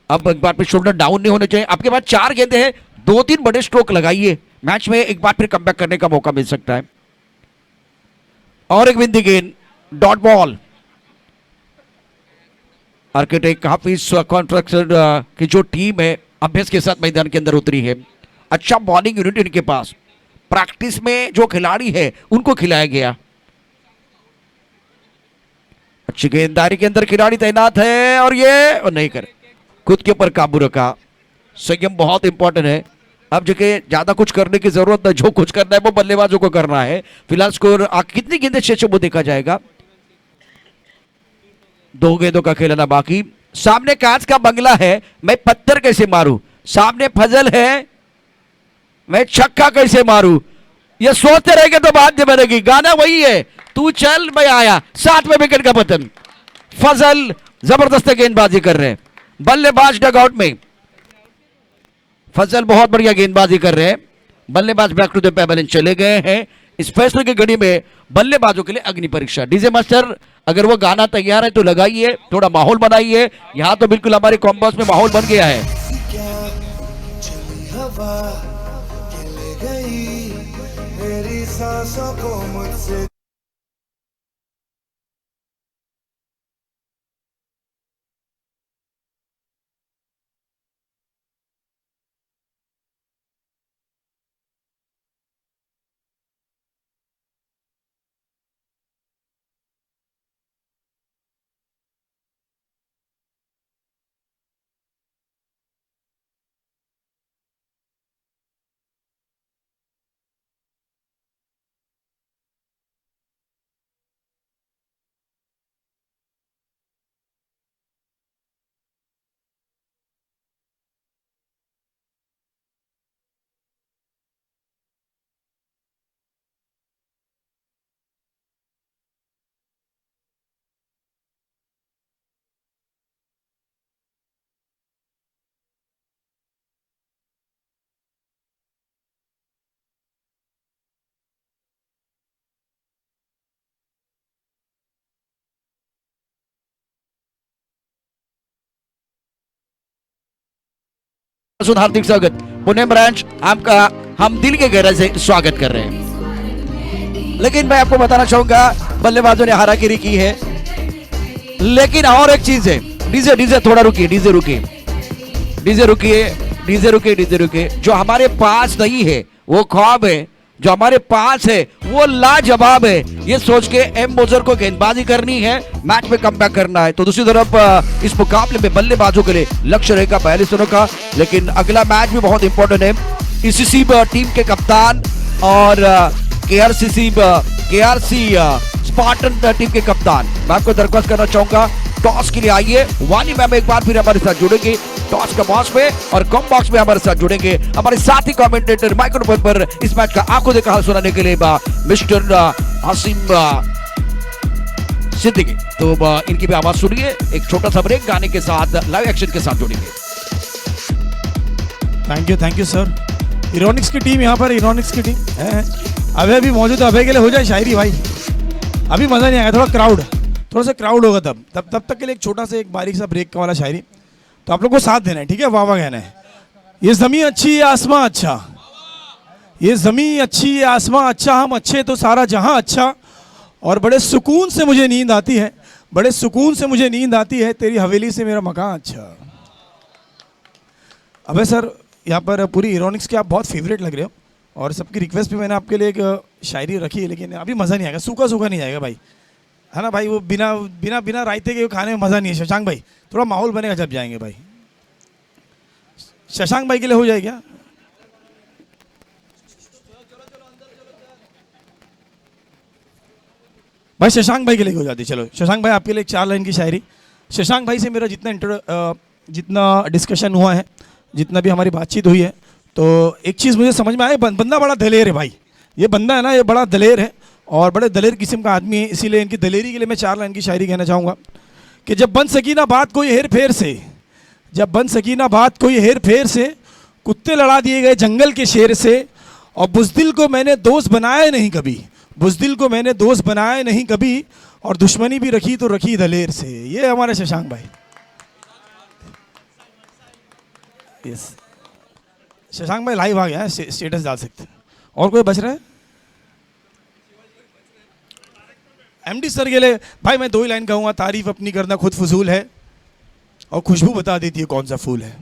अब एक बार फिर शोल्डर डाउन नहीं होने चाहिए। आपके पास 4 गेंदें हैं, 2-3 बड़े स्ट्रोक लगाइए, मैच में एक बार फिर कमबैक करने का मौका मिल सकता है। और एक बिंदी गेंद, डॉट बॉल। आर्किटेक्ट हाफिज कॉन्ट्रैक्टर की जो टीम है अभ्यास के साथ मैदान के अंदर उतरी है। अच्छा बॉलिंग यूनिट इनके पास, प्रैक्टिस में जो खिलाड़ी है उनको खिलाया गया। अच्छी गेंददारी के अंदर खिलाड़ी तैनात है और ये और नहीं करे, खुद के ऊपर काबू रखा। संयम बहुत इंपॉर्टेंट है। अब जगह ज्यादा कुछ करने की जरूरत नहीं, जो कुछ करना है वो बल्लेबाजों को करना है। फिलहाल स्कोर कितनी गेंदें शेष वो देखा जाएगा। 2 गेंदों का खेलना बाकी। सामने कांच का बंगला है, मैं पत्थर कैसे मारूं। सामने फजल है, मैं छक्का कैसे मारूं। ये सोचते रहेंगे तो बात नहीं बनेगी। गाना वही है, तू चल मैं आया। 7वें विकेट का पतन। फजल जबरदस्त गेंदबाजी कर रहे हैं। बल्लेबाज डगआउट में। फजल बहुत बढ़िया गेंदबाजी कर रहे हैं। बल्लेबाज बैक टू द पेबल चले गए हैं। इस फैसले की घड़ी में बल्लेबाजों के लिए अग्नि परीक्षा। डीजे मास्टर अगर वो गाना तैयार है तो लगाइए, थोड़ा माहौल बनाइए। यहां तो बिल्कुल हमारे कॉम्बॉक्स में माहौल बन गया है। मेरी सांसों को मुझसे हार्दिक स्वागत। पुणे ब्रांच आपका हम दिल के गहराई से स्वागत कर रहे हैं। लेकिन मैं आपको बताना चाहूंगा बल्लेबाजों ने हारागिरी की है, लेकिन और एक चीज है। डीजे थोड़ा रुकिए, डीजे रुकिए। जो हमारे पास नहीं है वो ख्वाब है, जो हमारे पास है वो लाजवाब है। ये सोच के एम मोजर को गेंदबाजी करनी है, मैच में कमबैक करना है। तो दूसरी तरफ इस मुकाबले में बल्लेबाजों के लिए लक्ष्य रहेगा 42 रनों का। लेकिन अगला मैच भी बहुत इंपॉर्टेंट है। ईसीसी टीम के कप्तान और केआरसी स्पार्टन टीम के कप्तान, मैं आपको दरख्वास्त करना चाहूंगा टॉस के लिए आइए। वानी मैम एक बार फिर हमारे साथ जुड़ेंगे टॉस का बॉक्स में और कम बॉक्स में हमारे साथ जुड़ेंगे। हमारे साथी कमेंटेटर माइक्रोफोन पर इस मैच का आंखों देखा हाल सुनाने के लिए मिस्टर हसीम सिद्दीकी। तो इनकी भी आवाज सुनिए। एक छोटा सा ब्रेक गाने के साथ लाइव एक्शन के साथ जुड़ेंगे। Thank you sir. इरोनिक्स की टीम यहाँ पर, इरोनिक्स की टीम है अभय भी मौजूद है। अभय के लिए हो जाए शायरी भाई, अभी मजा नहीं आएगा। थोड़ा सा क्राउड होगा तब तक के लिए एक छोटा सा एक बारीक सा ब्रेक का वाला शायरी। तो आप लोग को साथ देना है, ठीक है? वाह वाह कहना है। ये ज़मीन अच्छी, ये आसमां अच्छा, ये ज़मीं अच्छी, ये आसमां अच्छा, हम अच्छे तो सारा जहां अच्छा। और बड़े सुकून से मुझे नींद आती है, बड़े सुकून से मुझे नींद आती है, तेरी हवेली से मेरा मकान अच्छा। अबे सर, यहाँ पर पूरी इरोनिक्स के आप बहुत फेवरेट लग रहे हो, और सबकी रिक्वेस्ट पे मैंने आपके लिए एक शायरी रखी है, लेकिन अभी मज़ा नहीं आएगा, सूखा सूखा नहीं आएगा भाई, है ना भाई। वो बिना बिना बिना रायते के खाने में मज़ा नहीं है। शशांक भाई, थोड़ा माहौल बनेगा जब जाएंगे भाई। शशांक भाई के लिए हो जाए क्या? भाई शशांक भाई के लिए हो जाती। चलो शशांक भाई, आपके लिए एक 4 लाइन की शायरी। शशांक भाई से मेरा जितना डिस्कशन हुआ है, जितना भी हमारी बातचीत हुई है, तो एक चीज़ मुझे समझ में आया, बंदा बड़ा दलेर है भाई। ये बंदा है ना, ये बड़ा दलेर है और बड़े दलेर किस्म का आदमी है। इसीलिए इनकी दलेरी के लिए मैं 4 लाइन की शायरी कहना चाहूँगा कि जब बन सकी ना बात कोई हेर फेर से, जब बन सकी ना बात कोई हेर फेर से, कुत्ते लड़ा दिए गए जंगल के शेर से, और बुज़दिल को मैंने दोस्त बनाया नहीं कभी, बुज़दिल को मैंने दोस्त बनाया नहीं कभी, और दुश्मनी भी रखी तो रखी दलेर से। ये हमारे शशांक भाई। यस, शशांक भाई लाइव आ गया है, स्टेटस डाल सकते हैं। और कोई बच रहा है? एमडी सर के लिए भाई मैं 2 ही लाइन कहूँगा, तारीफ अपनी करना खुद फजूल है, और खुशबू बता देती है कौन सा फूल है।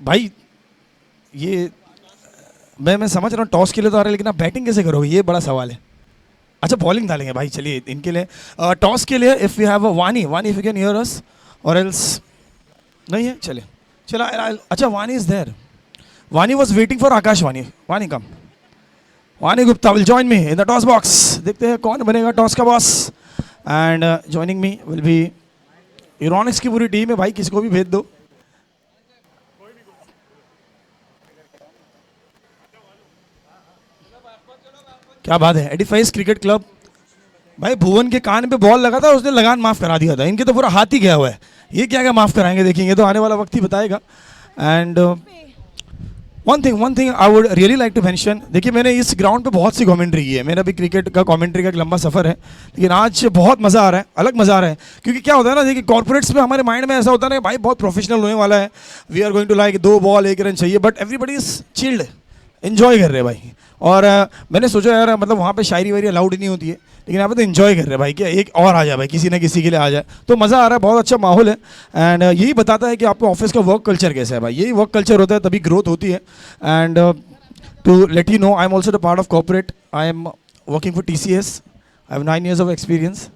भाई ये मैं समझ रहा हूँ टॉस के लिए तो आ रहा है, लेकिन आप बैटिंग कैसे करोगे, ये बड़ा सवाल है। अच्छा बॉलिंग डालेंगे भाई, चलिए इनके लिए टॉस के लिए if you have a Vani if you can hear us, और एल्स नहीं है, चले चला। अच्छा Vani is there, Vani was waiting for Akash. Vani come, Vani Gupta will join me in the toss box. देखते हैं कौन बनेगा टॉस का boss. And joining me will be इरोनिक्स की पूरी टीम है भाई, किसी को भी भेज दो। क्या बात है, एडिफाइस क्रिकेट क्लब भाई। भुवन के कान पे बॉल लगा था, उसने लगान माफ करा दिया था। इनके तो पूरा हाथ ही गया हुआ है, ये क्या क्या माफ कराएंगे देखेंगे, तो आने वाला वक्त ही बताएगा। And one thing I would really like to mention, देखिए मैंने इस ग्राउंड पे बहुत सी कमेंट्री की है, मेरा भी क्रिकेट का कमेंट्री का एक लंबा सफर है, लेकिन आज बहुत मज़ा आ रहा है, अलग मज़ा आ रहा है। क्योंकि क्या होता है ना, देखिए कॉर्पोरेट्स में हमारे माइंड में ऐसा होता है ना भाई बहुत प्रोफेशनल होने वाला है, we are going to like 2 ball 1 run चाहिए, but everybody is chilled, enjoy कर रहे हैं भाई। और मैंने सोचा यार मतलब वहाँ पे शायरी वायरी अलाउड नहीं होती है, लेकिन यहाँ पे तो एंजॉय कर रहे हैं भाई, क्या एक और आ जाए भाई, किसी ना किसी के लिए आ जाए तो मज़ा आ रहा है, बहुत अच्छा माहौल है। एंड यही बताता है कि आपके ऑफिस का वर्क कल्चर कैसा है भाई, यही वर्क कल्चर होता है तभी ग्रोथ होती है। And to let you know, I am also the part of corporate, I am working for TCS, I have 9 years of experience.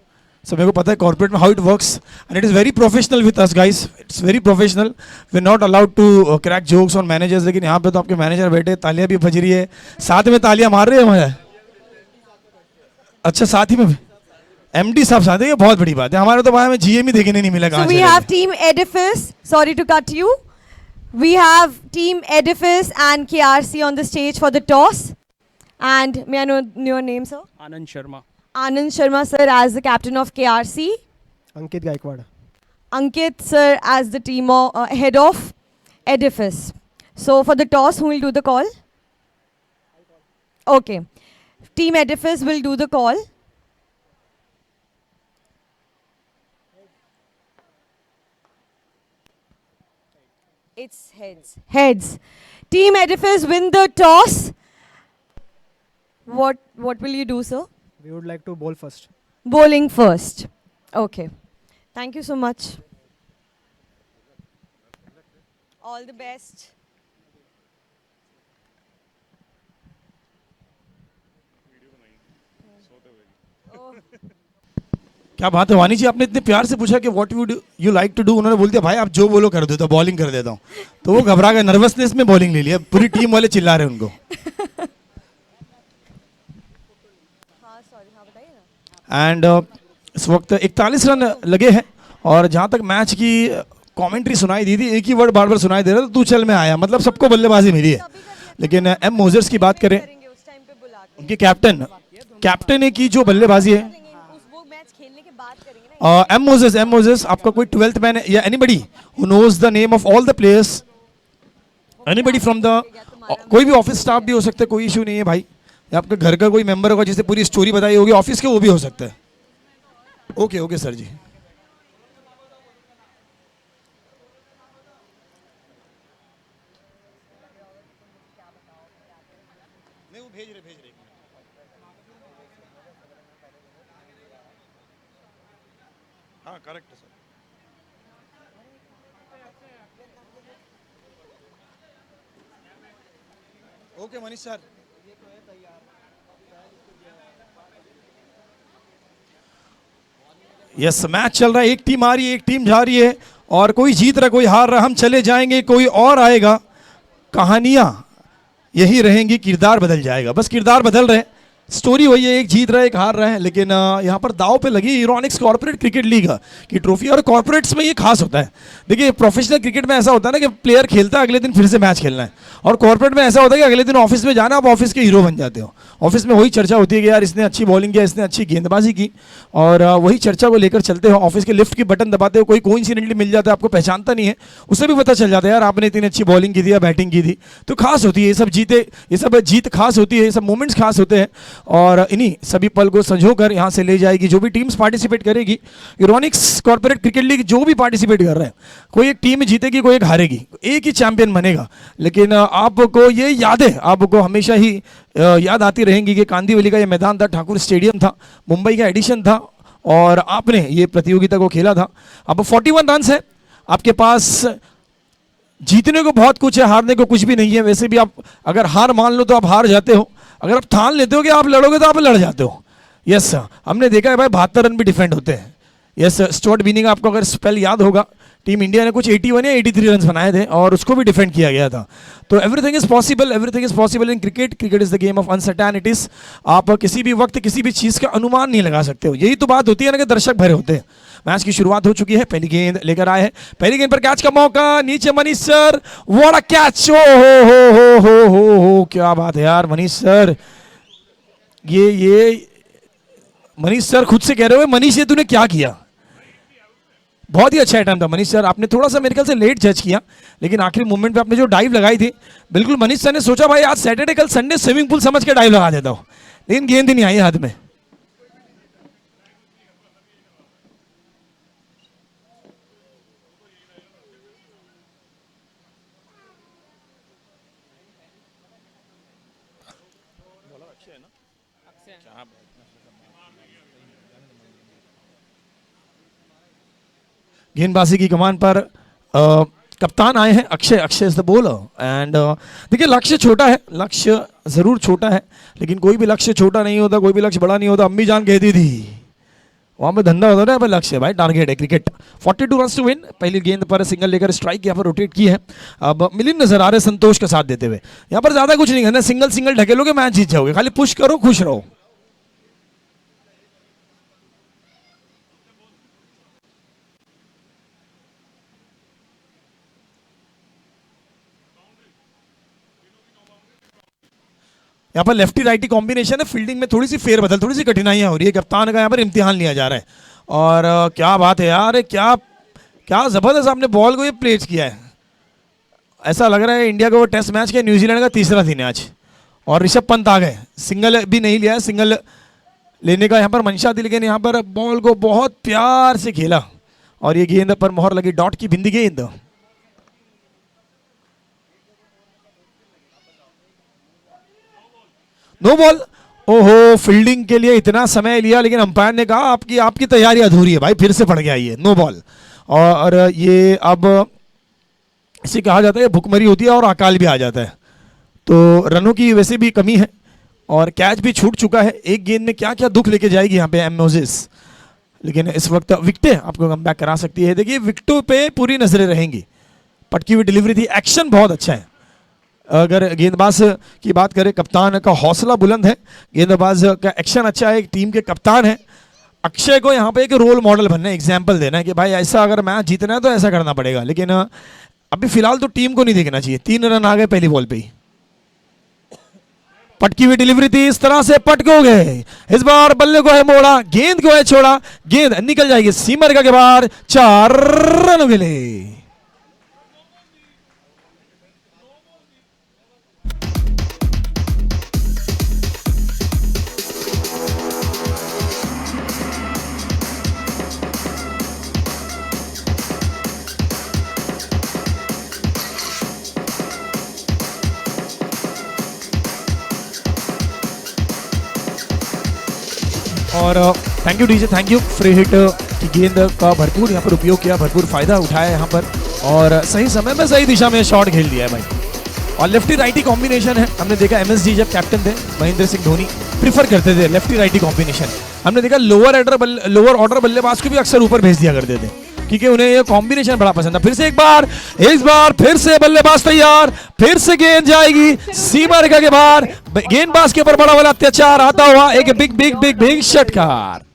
So मेरे को पता है कॉर्पोरेट में how it works, and it is very professional with us guys, it's very professional. We are not allowed to crack jokes on managers, लेकिन यहाँ पे तो आपके मैनेजर बैठे, तालियां भी बज रही है, साथ में तालियां मार रहे हैं मुझे। अच्छा साथ ही में MD साहब साथ है, बहुत बड़ी बात है। हमारे तो भाई हमें GM ही देखने नहीं मिला। So we have Team Edifice. Sorry to cut you. We have Team Edifice and KRC on the stage for the toss. And may I know your name, sir? Anand Sharma. Anand Sharma, sir, as the captain of KRC. Ankit Gaikwad. Ankit, sir, as the team head of Edifice. So for the toss, who will do the call? Okay. Team Edifice will do the call. It's heads. Heads. Team Edifice win the toss. What will you do, sir? We would like to bowl first. Bowling first. Okay. Thank you so much. All the best. क्या बात है वानी जी, आपने इतने प्यार से पूछा कि what would you like to do, उन्होंने बोल दिया भाई आप जो बोलो कर देता, बॉलिंग कर देता हूँ। तो वो घबरा गए, नर्वसनेस में बॉलिंग ले लिया, पूरी टीम वाले चिल्ला रहे हैं उनको। एंड इस वक्त 41 रन लगे हैं, और जहाँ तक मैच की कमेंट्री सुनाई दी थी, एक ही वर्ड बार बार सुनाई दे रहा था, तू चल में आया, मतलब सबको बल्लेबाजी मिली है। लेकिन एम मोजेस की बात करें, उनके कैप्टन की जो बल्लेबाजी है, एम मोजेस आपका कोई 12th मैन है या anybody who knows the name of all the players, anybody from the, कोई भी ऑफिस स्टाफ भी हो सकता है, कोई इशू नहीं है भाई, या आपके घर का कोई मेंबर होगा जिसे पूरी स्टोरी बताई होगी ऑफिस के, वो भी हो सकता है। ओके सर जी। नहीं वो भेज रहे हाँ करेक्ट है sir okay Manish sir yes match चल रहा है एक टीम आ रही है एक टीम जा रही है और कोई जीत रहा कोई हार रहा हम चले जाएंगे कोई और आएगा कहानियां यही रहेंगी किरदार बदल जाएगा बस किरदार बदल रहे हैं स्टोरी वही है एक जीत रहा है एक हार रहा है लेकिन यहाँ पर दाव पे लगी यूरोनिक्स कॉर्पोरेट क्रिकेट लीग की ट्रॉफी और कॉर्पोरेट्स में ये खास होता है देखिए प्रोफेशनल क्रिकेट में ऐसा होता है ना कि प्लेयर खेलता है अगले दिन फिर से मैच खेलना है और कॉर्पोरेट में ऐसा होता है कि अगले दिन ऑफिस में जाना आप ऑफिस के हीरो बन जाते हो ऑफिस में वही चर्चा होती है कि यार इसने अच्छी बॉलिंग किया इसने अच्छी गेंदबाजी की और वही चर्चा को लेकर चलते हो ऑफिस के लिफ्ट की बटन दबाते हो कोई कोइंसिडेंटली मिल जाता है आपको पहचानता नहीं है उसे भी पता चल जाता है यार आपने इतनी अच्छी बॉलिंग की थी या बैटिंग की थी तो खास होती है ये सब जीत खास होती है ये सब मोमेंट्स खास होते हैं और इन्हीं सभी पल को संजोकर यहाँ से ले जाएगी जो भी टीम्स पार्टिसिपेट करेगी यूरोनिक्स कॉर्पोरेट क्रिकेट लीग जो भी पार्टिसिपेट कर रहे हैं कोई एक टीम जीतेगी कोई एक हारेगी एक ही चैंपियन बनेगा लेकिन आपको ये यादें आपको हमेशा ही याद आती रहेंगी कि कांदीवली का ये मैदान था ठाकुर स्टेडियम था मुंबई का एडिशन था और आपने ये प्रतियोगिता को खेला था अब 41 रन है आपके पास जीतने को बहुत कुछ है हारने को कुछ भी नहीं है वैसे भी आप अगर हार मान लो तो आप हार जाते हो अगर आप ठान लेते हो कि आप लड़ोगे तो आप लड़ जाते हो यस हमने देखा है भाई 72 रन भी डिफेंड होते हैं यस स्टुअर्ट बिनी का आपको अगर स्पेल याद होगा टीम इंडिया ने कुछ 81 या 83 रन बनाए थे और उसको भी डिफेंड किया गया था तो everything is possible in cricket is the game of uncertainties आप किसी भी वक्त किसी भी चीज़ का अनुमान नहीं लगा सकते हो यही तो बात होती है ना कि दर्शक भरे होते हैं मैच की शुरुआत हो चुकी है पहली गेंद लेकर आए हैं पहली गेंद पर कैच का मौका नीचे Manish sir what a catch हो क्या बात है यार मनीष सर ये मनीष सर खुद से कह रहे हो मनीष ये तूने क्या किया बहुत ही अच्छा अटैम्प्ट था मनीष सर आपने थोड़ा सा मेरे ख्याल से लेट जज किया लेकिन आखिरी मोमेंट पे आपने जो डाइव लगाई थी बिल्कुल मनीष सर ने सोचा भाई आज सैटरडे कल संडे स्विमिंग पूल समझ के डाइव लगा देता हूँ लेकिन गेंद ही नहीं आई हाथ में गेंदबाजी की कमान पर कप्तान आए हैं Akshay is the bowler and देखिए लक्ष्य छोटा है लक्ष्य जरूर छोटा है लेकिन कोई भी लक्ष्य छोटा नहीं होता कोई भी लक्ष्य बड़ा नहीं होता अम्मी जान कहती थी वहां पे धंधा होता है लक्ष्य भाई टारगेट है क्रिकेट 42 रन टू विन पहली गेंद पर सिंगल लेकर स्ट्राइक यहाँ पर रोटेट की है अब मिलिंद नजर आ रहे संतोष का साथ देते हुए यहाँ पर ज्यादा कुछ नहीं करना सिंगल ढकेलोगे मैच जीत जाओगे खाली पुश करो खुश रहो यहाँ पर लेफ्टी राइटी कॉम्बिनेशन है फील्डिंग में थोड़ी सी फेरबदल थोड़ी सी कठिनाइयाँ हो रही है कप्तान का यहाँ पर इम्तिहान लिया जा रहा है और क्या बात है यार क्या ज़बरदस्त आपने बॉल को ये प्लेस किया है ऐसा लग रहा है इंडिया का वो टेस्ट मैच के न्यूजीलैंड का तीसरा दिन है आज और ऋषभ पंत आ गए सिंगल भी नहीं लिया है सिंगल लेने का यहाँ पर मंशा थी लेकिन यहाँ पर बॉल को बहुत प्यार से खेला और ये गेंद पर मोहर लगी डॉट की बिंदी गेंद नो बॉल ओहो फील्डिंग के लिए इतना समय लिया लेकिन अंपायर ने कहा आपकी तैयारी अधूरी है भाई फिर से पड़ गया ये नो बॉल और ये अब इसे कहा जाता है भुखमरी होती है और अकाल भी आ जाता है तो रनों की वैसे भी कमी है और कैच भी छूट चुका है एक गेंद में क्या क्या दुख लेके जाएगी यहाँ पे एम मोजेस लेकिन इस वक्त विकेटें आपको कम बैक करा सकती है देखिए विकेटों पे पूरी नजरें रहेंगी पटकी हुई डिलीवरी थी एक्शन बहुत अच्छा है अगर गेंदबाज की बात करें कप्तान का हौसला बुलंद है गेंदबाज का एक्शन अच्छा है एक टीम के कप्तान है अक्षय को यहाँ पे एक रोल मॉडल बनना है एग्जाम्पल देना है कि भाई ऐसा अगर मैच जीतना है तो ऐसा करना पड़ेगा लेकिन अभी फिलहाल तो टीम को नहीं देखना चाहिए 3 रन आ गए पहली बॉल पे ही पटकी हुई डिलीवरी थी इस तरह से पटको गए इस बार बल्ले को है मोड़ा गेंद को है छोड़ा गेंद निकल जाएगी सीमा रेखा के बाहर 4 रनों के लिए और thank you DJ, thank you. Free hit की गेंद का भरपूर यहाँ पर उपयोग किया, भरपूर फायदा उठाया यहाँ पर और सही समय में सही दिशा में शॉट खेल दिया है भाई। और लेफ्टी राइटी कॉम्बिनेशन है, हमने देखा MSG जब कैप्टन थे महेंद्र सिंह धोनी प्रीफर करते थे लेफ्टी राइटी कॉम्बिनेशन। हमने देखा लोअर ऑर्डर बल्लेबाज को भी अक्सर ऊपर भेज दिया करते थे क्योंकि उन्हें ये कॉम्बिनेशन बड़ा पसंद था। फिर से एक बार फिर से बल्लेबाज तैयार, फिर से गेंद जाएगी सीमा रेखा के बाहर, गेंदबाज के ऊपर बड़ा वाला अत्याचार आता हुआ एक बिग बिग बिग बिग षटकार।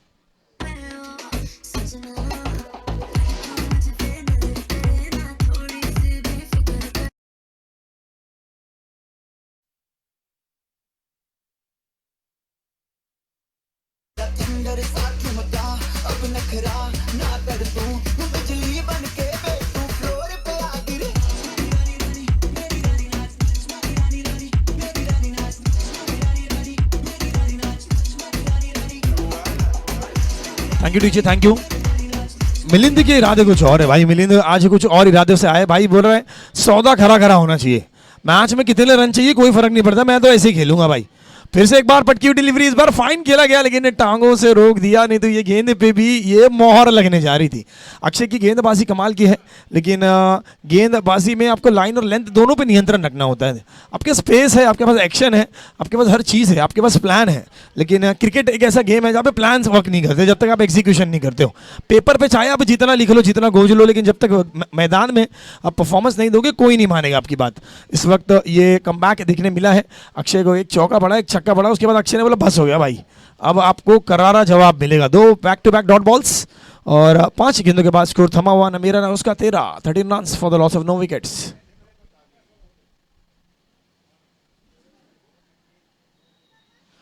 Thank you DJ, thank you. Milind के इरादे कुछ और है भाई, मिलिंद आज कुछ और इरादे से आए भाई। बोल रहे हैं सौदा खरा खरा होना चाहिए, मैच में कितने रन चाहिए कोई फर्क नहीं पड़ता, मैं तो ऐसे ही खेलूंगा भाई। फिर से एक बार पटकी हुई डिलीवरी, इस बार फाइन खेला गया लेकिन टांगों से रोक दिया, नहीं तो ये गेंद पे भी ये मोहर लगने जा रही थी। अक्षय की गेंदबाजी कमाल की है लेकिन गेंदबाजी में आपको लाइन और लेंथ दोनों पे नियंत्रण रखना होता है। आपके स्पेस है, आपके पास एक्शन है, आपके पास हर चीज़ है, आपके पास प्लान है, लेकिन क्रिकेट एक ऐसा गेम है जहाँ पे प्लान वर्क नहीं करते जब तक आप एग्जीक्यूशन नहीं करते हो। पेपर पे चाहे आप जितना लिख लो जितना गोज लो, लेकिन जब तक मैदान में आप परफॉर्मेंस नहीं दोगे कोई नहीं मानेगा आपकी बात। इस वक्त ये कमबैक देखने मिला है अक्षय को, एक चौका पड़ा एक छक्का पड़ा, उसके बाद अक्षय ने बोला बस हो गया भाई, अब आपको करारा जवाब मिलेगा। 2 back to back dot balls और 5 गेंदों के बाद स्कोर थमा हुआ, न मेरा ना उसका 13 runs for the loss of 9 wickets.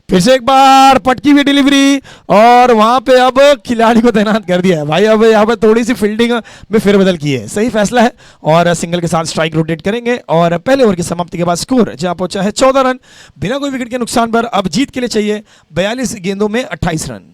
फिर से एक बार पटकी हुई डिलीवरी और वहां पे अब खिलाड़ी को तैनात कर दिया है भाई। अब यहाँ पर थोड़ी सी फील्डिंग में फेरबदल की है, सही फैसला है और सिंगल के साथ स्ट्राइक रोटेट करेंगे और पहले ओवर की समाप्ति के बाद स्कोर जहां पहुंचा है 14 रन बिना कोई विकेट के नुकसान पर। अब जीत के लिए चाहिए 42 गेंदों में 28 रन।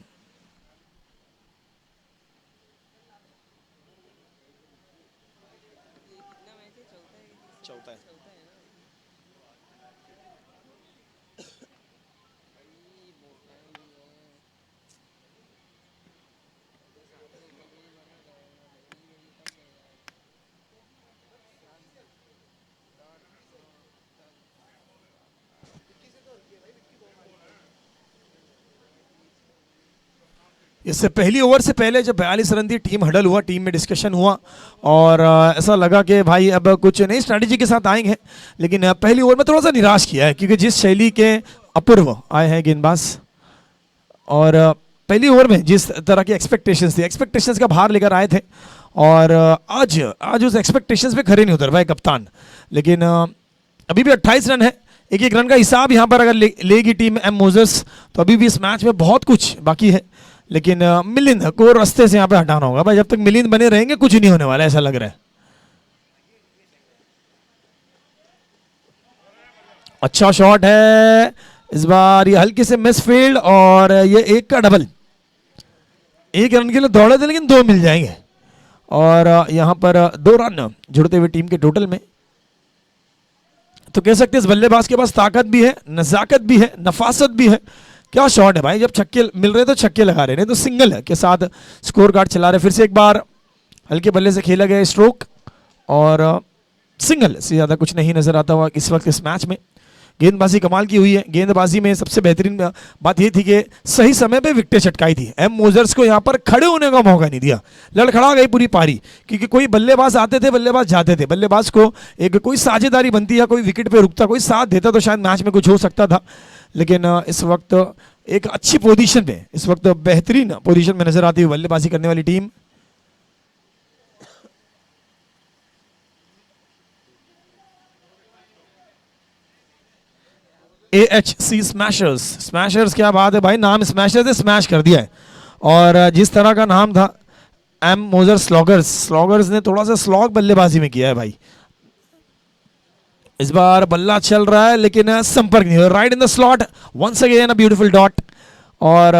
इससे पहली ओवर से पहले जब 42 रन दी टीम हडल हुआ, टीम में डिस्कशन हुआ और ऐसा लगा कि भाई अब कुछ नई स्ट्रैटेजी के साथ आएंगे, लेकिन पहली ओवर में थोड़ा सा निराश किया है क्योंकि जिस शैली के अपूर्व आए हैं गेंदबाज और पहली ओवर में जिस तरह की एक्सपेक्टेशंस का भार लेकर आए थे और आज उस एक्सपेक्टेशंस पे खरे नहीं उतर पाए कप्तान। लेकिन अभी भी 28 रन है, एक रन का हिसाब यहाँ पर अगर लेगी टीम एम मोजर्स तो अभी भी इस मैच में बहुत कुछ बाकी है, लेकिन मिलिंद को रास्ते से यहाँ पे हटाना होगा भाई। जब तक मिलिंद बने रहेंगे कुछ नहीं होने वाला, ऐसा लग रहा है। अच्छा शॉट है इस बार, ये हल्के से मिस फील्ड और ये 1 का डबल। 1 रन के लिए दौड़े थे लेकिन 2 मिल जाएंगे और यहाँ पर 2 रन जुड़ते हुए टीम के टोटल में। तो कह सकते हैं इस बल्लेबाज के पास ताकत भी है, नजाकत भी है, नफासत भी है। क्या शॉट है भाई, जब छक्के मिल रहे तो छक्के लगा रहे, नहीं तो सिंगल के साथ स्कोर कार्ड चला रहे। फिर से एक बार हल्के बल्ले से खेला गया स्ट्रोक और सिंगल से ज़्यादा कुछ नहीं नजर आता हुआ इस वक्त इस मैच में। गेंदबाजी कमाल की हुई है, गेंदबाजी में सबसे बेहतरीन बात ये थी कि सही समय पे विकेटें चटकाई थी। एम मोजर्स को यहाँ पर खड़े होने का मौका नहीं दिया, लड़खड़ा गई पूरी पारी क्योंकि कोई बल्लेबाज आते थे बल्लेबाज जाते थे, बल्लेबाज को एक कोई साझेदारी बनती या कोई विकेट पे रुकता, कोई साथ देता तो शायद मैच में कुछ हो सकता था। लेकिन इस वक्त एक अच्छी पोजीशन पे, इस वक्त बेहतरीन पोजीशन में नजर आती हुई बल्लेबाजी करने वाली टीम AHC स्मैशर्स क्या बात है भाई, नाम स्मैशर्स है, स्मैश कर दिया है। और जिस तरह का नाम था एम मोजर स्लॉगर्स ने थोड़ा सा स्लॉग बल्लेबाजी में किया है भाई। इस बार बल्ला चल रहा है लेकिन संपर्क नहीं हो, right in the slot once again a beautiful dot. और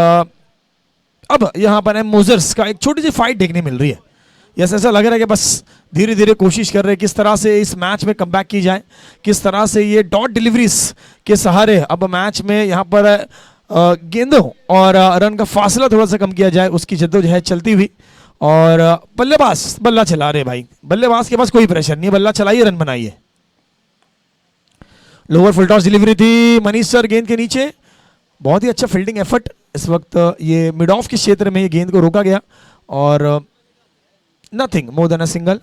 अब यहाँ पर एम मोजर्स का एक छोटी सी फाइट देखने मिल रही है। यस, ऐसा लग रहा है कि बस धीरे धीरे कोशिश कर रहे हैं किस तरह से इस मैच में कमबैक की जाए, किस तरह से ये डॉट डिलीवरीज के सहारे अब मैच में यहाँ पर गेंदों और रन का फासला थोड़ा सा कम किया जाए, उसकी जद्दोजहद चलती हुई। और बल्लेबाज बल्ला चला रहे भाई, बल्लेबाज के पास कोई प्रेशर नहीं है, बल्ला चलाइए, रन बनाइए। लोअर फुल टॉस डिलीवरी थी, मनीष सर गेंद के नीचे, बहुत ही अच्छा फील्डिंग एफर्ट। इस वक्त ये मिड ऑफ के क्षेत्र में ये गेंद को रोका गया और nothing more than a single.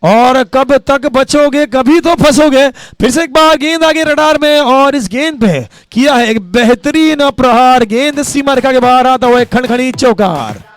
और कब तक बचोगे, कभी तो फंसोगे। फिर से एक बार गेंद आगे रडार में और इस गेंद पे किया है एक बेहतरीन प्रहार, गेंद सीमा रेखा के बाहर आता हुआ एक खनखनी चौकार।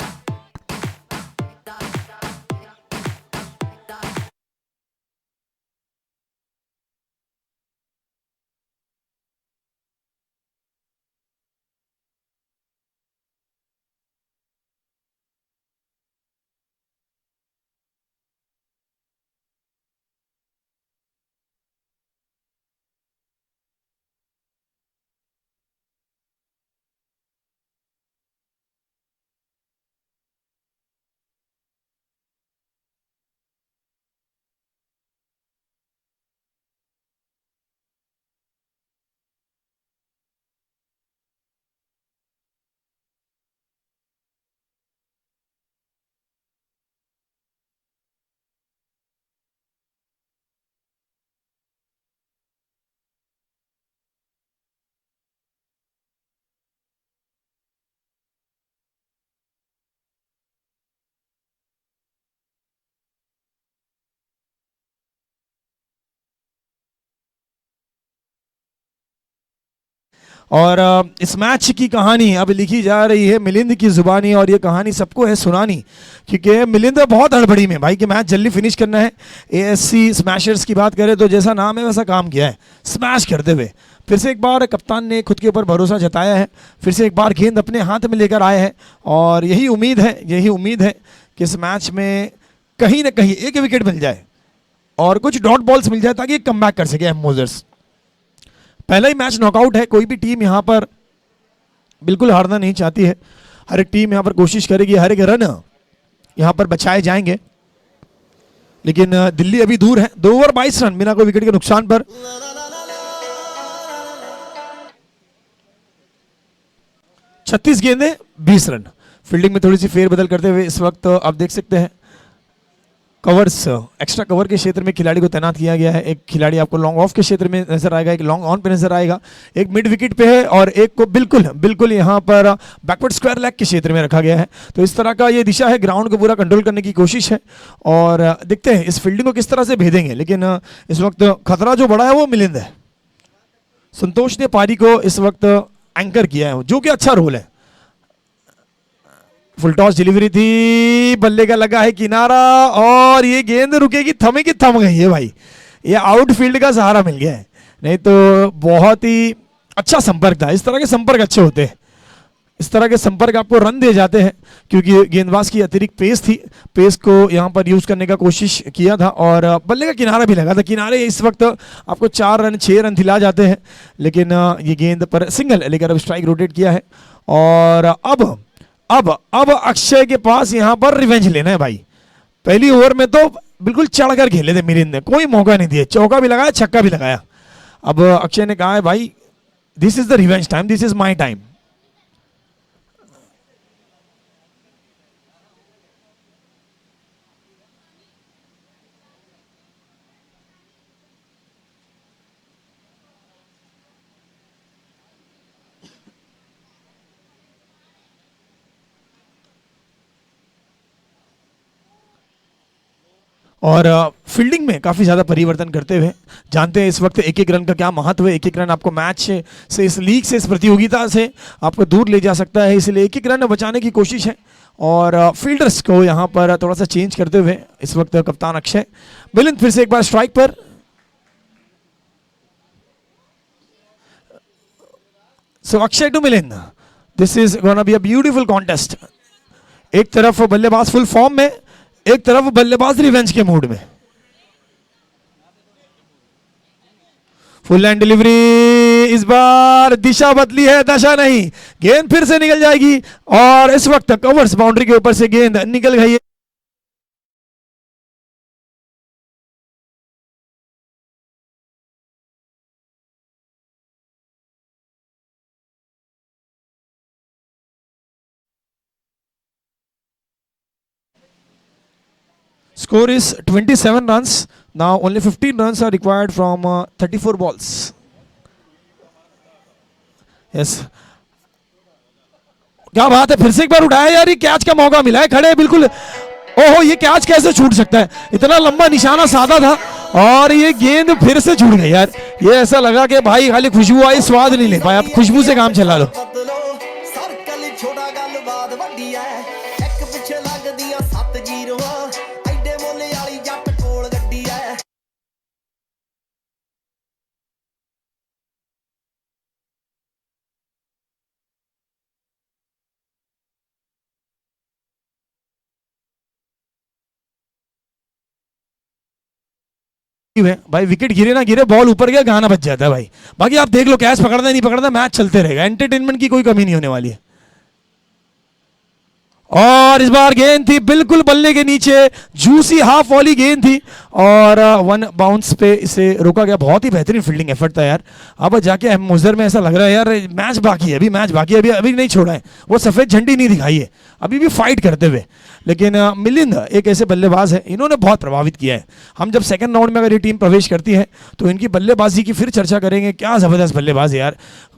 और इस मैच की कहानी अब लिखी जा रही है मिलिंद की जुबानी, और ये कहानी सबको है सुनानी, क्योंकि मिलिंद बहुत हड़बड़ी में भाई कि मैच जल्दी फिनिश करना है। एएससी स्मैशर्स की बात करें तो जैसा नाम है वैसा काम किया है, स्मैश करते हुए। फिर से एक बार कप्तान ने खुद के ऊपर भरोसा जताया है, फिर से एक बार गेंद अपने हाथ में लेकर आए हैं और यही उम्मीद है कि इस मैच में कहीं ना कहीं एक विकेट मिल जाए और कुछ डॉट बॉल्स मिल जाए ताकि कम बैक कर सके एम मोजर्स। पहला ही मैच नॉकआउट है, कोई भी टीम यहाँ पर बिल्कुल हारना नहीं चाहती है, हर एक टीम यहाँ पर कोशिश करेगी, हर एक रन यहाँ पर बचाए जाएंगे। लेकिन दिल्ली अभी दूर है, 2 ओवर 22 रन बिना कोई विकेट के नुकसान पर। छत्तीस गेंदें 20 रन। फील्डिंग में थोड़ी सी फेरबदल करते हुए इस वक्त आप देख सकते हैं कवर्स, एक्स्ट्रा कवर के क्षेत्र में खिलाड़ी को तैनात किया गया है। एक खिलाड़ी आपको लॉन्ग ऑफ के क्षेत्र में नजर आएगा, एक लॉन्ग ऑन पे नजर आएगा, एक मिड विकेट पे है और एक को बिल्कुल यहाँ पर बैकवर्ड स्क्वायर लेग के क्षेत्र में रखा गया है। तो इस तरह का ये दिशा है, ग्राउंड को पूरा कंट्रोल करने की कोशिश है और देखते हैं इस फील्डिंग को किस तरह से भेदेंगे। लेकिन इस वक्त खतरा जो बड़ा है वो मिलिंद है। संतोष ने पारी को इस वक्त एंकर किया है, जो कि अच्छा रोल है। फुल टॉस डिलीवरी थी, बल्ले का लगा है किनारा और ये गेंद रुकेगी, थमेगी, थम गई है भाई। ये आउटफील्ड का सहारा मिल गया है, नहीं तो बहुत ही अच्छा संपर्क था। इस तरह के संपर्क अच्छे होते हैं, इस तरह के संपर्क आपको रन दे जाते हैं, क्योंकि गेंदबाज की अतिरिक्त पेस थी, पेस को यहाँ पर यूज करने का कोशिश किया था और बल्ले का किनारा भी लगा था। किनारे इस वक्त आपको 4 रन 6 रन दिला जाते हैं, लेकिन ये गेंद पर सिंगल लेकर अब स्ट्राइक रोटेट किया है। और अब अक्षय के पास यहाँ पर रिवेंज लेना है भाई। पहली ओवर में तो बिल्कुल चढ़कर खेले थे मिलिंद ने, कोई मौका नहीं दिया, चौका भी लगाया, छक्का भी लगाया। अब अक्षय ने कहा है भाई this is the revenge time, this is my time. और फील्डिंग में काफ़ी ज़्यादा परिवर्तन करते हुए जानते हैं इस वक्त एक एक रन का क्या महत्व है। एक एक रन आपको मैच से, इस लीग से, इस प्रतियोगिता से आपको दूर ले जा सकता है, इसलिए एक एक रन बचाने की कोशिश है। और फील्डर्स को यहाँ पर थोड़ा सा चेंज करते हुए इस वक्त कप्तान अक्षय। मिलिंद फिर से एक बार स्ट्राइक पर, so Akshay to Milind, this is gonna be a beautiful contest. एक तरफ बल्लेबाज फुल फॉर्म में, एक तरफ बल्लेबाज रिवेंज के मूड में। फुल लाइन डिलीवरी इस बार दिशा बदली है, दशा नहीं, गेंद फिर से निकल जाएगी और इस वक्त कवर्स बाउंड्री के ऊपर से गेंद निकल गई है। Score is 27 runs. Now only 15 runs are required from 34 balls. Yes. क्या बात है, फिर से एक बार उठाया यार, ये कैच का मौका मिला है, खड़े हैं बिल्कुल। ओहो, ये कैच कैसे छूट सकता है, इतना लंबा निशाना साधा था और ये गेंद फिर से छूट गई यार। ये ऐसा लगा कि भाई खाली खुशबू आई, स्वाद नहीं ले पाया, अब खुशबू से काम चला लो। भाई विकेट गिरे ना गिरे, बॉल ऊपर गया, गाना बज जाता है भाई। बाकी आप देख लो, कैच पकड़ना नहीं पकड़ना, मैच चलते रहेगा, एंटरटेनमेंट की कोई कमी नहीं होने वाली है। और इस बार गेंद थी बिल्कुल बल्ले के नीचे, जूसी हाफ वॉली गेंद थी और वन बाउंस पे इसे रोका गया। बहुत ही बेहतरीन फील्डिंग एफर्ट था यार। अब जाके मुजर में ऐसा लग रहा है यार, मैच बाकी है, अभी मैच बाकी है, अभी नहीं छोड़ा है, वो सफेद झंडी नहीं दिखाई है, अभी भी फाइट करते हुए। लेकिन मिलिंद एक ऐसे बल्लेबाज है, इन्होंने बहुत प्रभावित किया है। हम जब सेकंड राउंड में अगर ये टीम प्रवेश करती है तो इनकी बल्लेबाजी की फिर चर्चा करेंगे। क्या जबरदस्त बल्लेबाज है यार,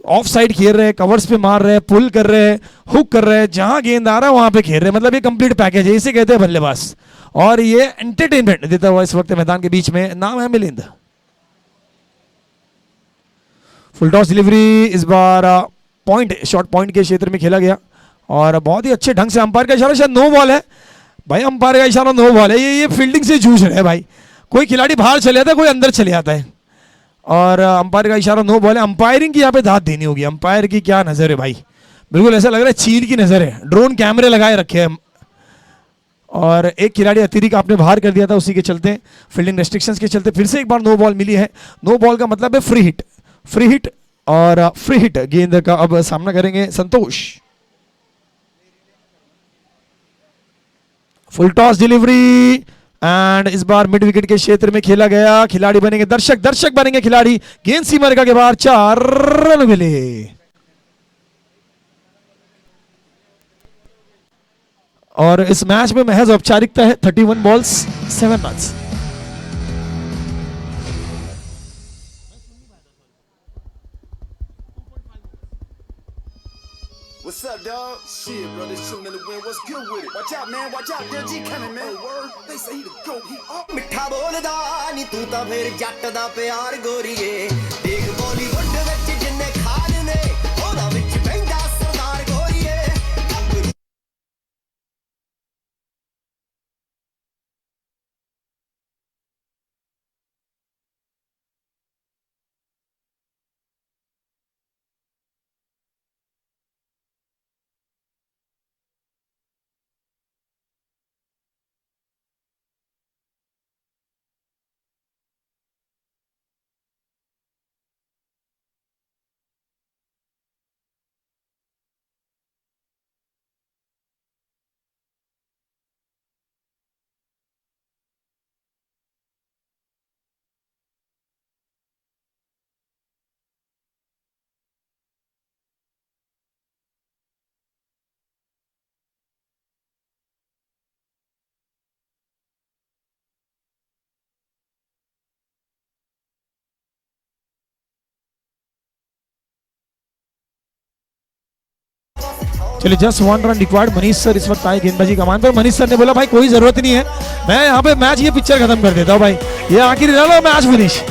ऑफ साइड खेल रहे हैं, कवर्स पे मार रहे हैं, पुल कर रहे हैं, हुक कर रहे हैं, जहां गेंद आ रहा है वहां पे खेल रहे हैं। मतलब ये कंप्लीट पैकेज है, इसे कहते हैं बल्लेबाज। और ये एंटरटेनमेंट देता हुआ इस वक्त मैदान के बीच में, नाम है मिलिंद। फुल टॉस डिलीवरी इस बार पॉइंट, शॉर्ट पॉइंट के क्षेत्र में खेला गया और बहुत ही अच्छे ढंग से, अंपायर का इशारा शायद नो बॉल है भाई, अंपायर का इशारा नो बॉल है। ये फील्डिंग से जूझ रहे हैं भाई, कोई खिलाड़ी बाहर चले जाता है, कोई अंदर चले जाता है और अंपायर का इशारा नो बॉल है। अंपायरिंग की यहाँ पे दाद देनी होगी, अंपायर की क्या नजर है भाई, बिल्कुल ऐसा लग रहा है चील की नजर है, ड्रोन कैमरे लगाए रखे हैं। और एक खिलाड़ी अतिरिक्त आपने बाहर कर दिया था, उसी के चलते, फील्डिंग रेस्ट्रिक्शंस के चलते फिर से एक बार नो बॉल मिली है। नो बॉल का मतलब है फ्री हिट, फ्री हिट और फ्री हिट गेंद का अब सामना करेंगे संतोष। फुल टॉस डिलीवरी एंड इस बार मिड विकेट के क्षेत्र में खेला गया। खिलाड़ी बनेंगे दर्शक, दर्शक बनेंगे खिलाड़ी। गेंद सीमा रेखा के बाहर, 4 रन मिले। और इस मैच में महज औपचारिकता है, 31 balls 7 runs. What's up, dog? Shit, bro, this shooting in the wind. What's good with it? Watch out, man. Watch out. Del G coming, man. Word. They say he the GOAT. He up. ਮਿੱਠਾ ਬੋਲਦਾ ਨੀ ਤੂੰ ਤਾਂ ਫੇਰ ਜੱਟ ਦਾ ਪਿਆਰ ਗੋਰੀਏ ਦੇਖ ਬਾਲੀਵੁੱਡ ਵਿੱਚ ਜਿੰਨੇ ਖਾਨ ਨੇ ਉਹਦਾ ਵਿੱਚ ਬੈਂਦਾ ਸਰਦਾਰ ਗੋਰੀਏ। चलिए, just 1 run required. Manish sir इस वक्त आए गेंदबाजी कमान पर। मनीष सर ने बोला भाई कोई जरूरत नहीं है, मैं यहाँ पे मैच ये पिक्चर खत्म कर देता हूँ भाई, ये आखिरी रन और मैच फिनिश।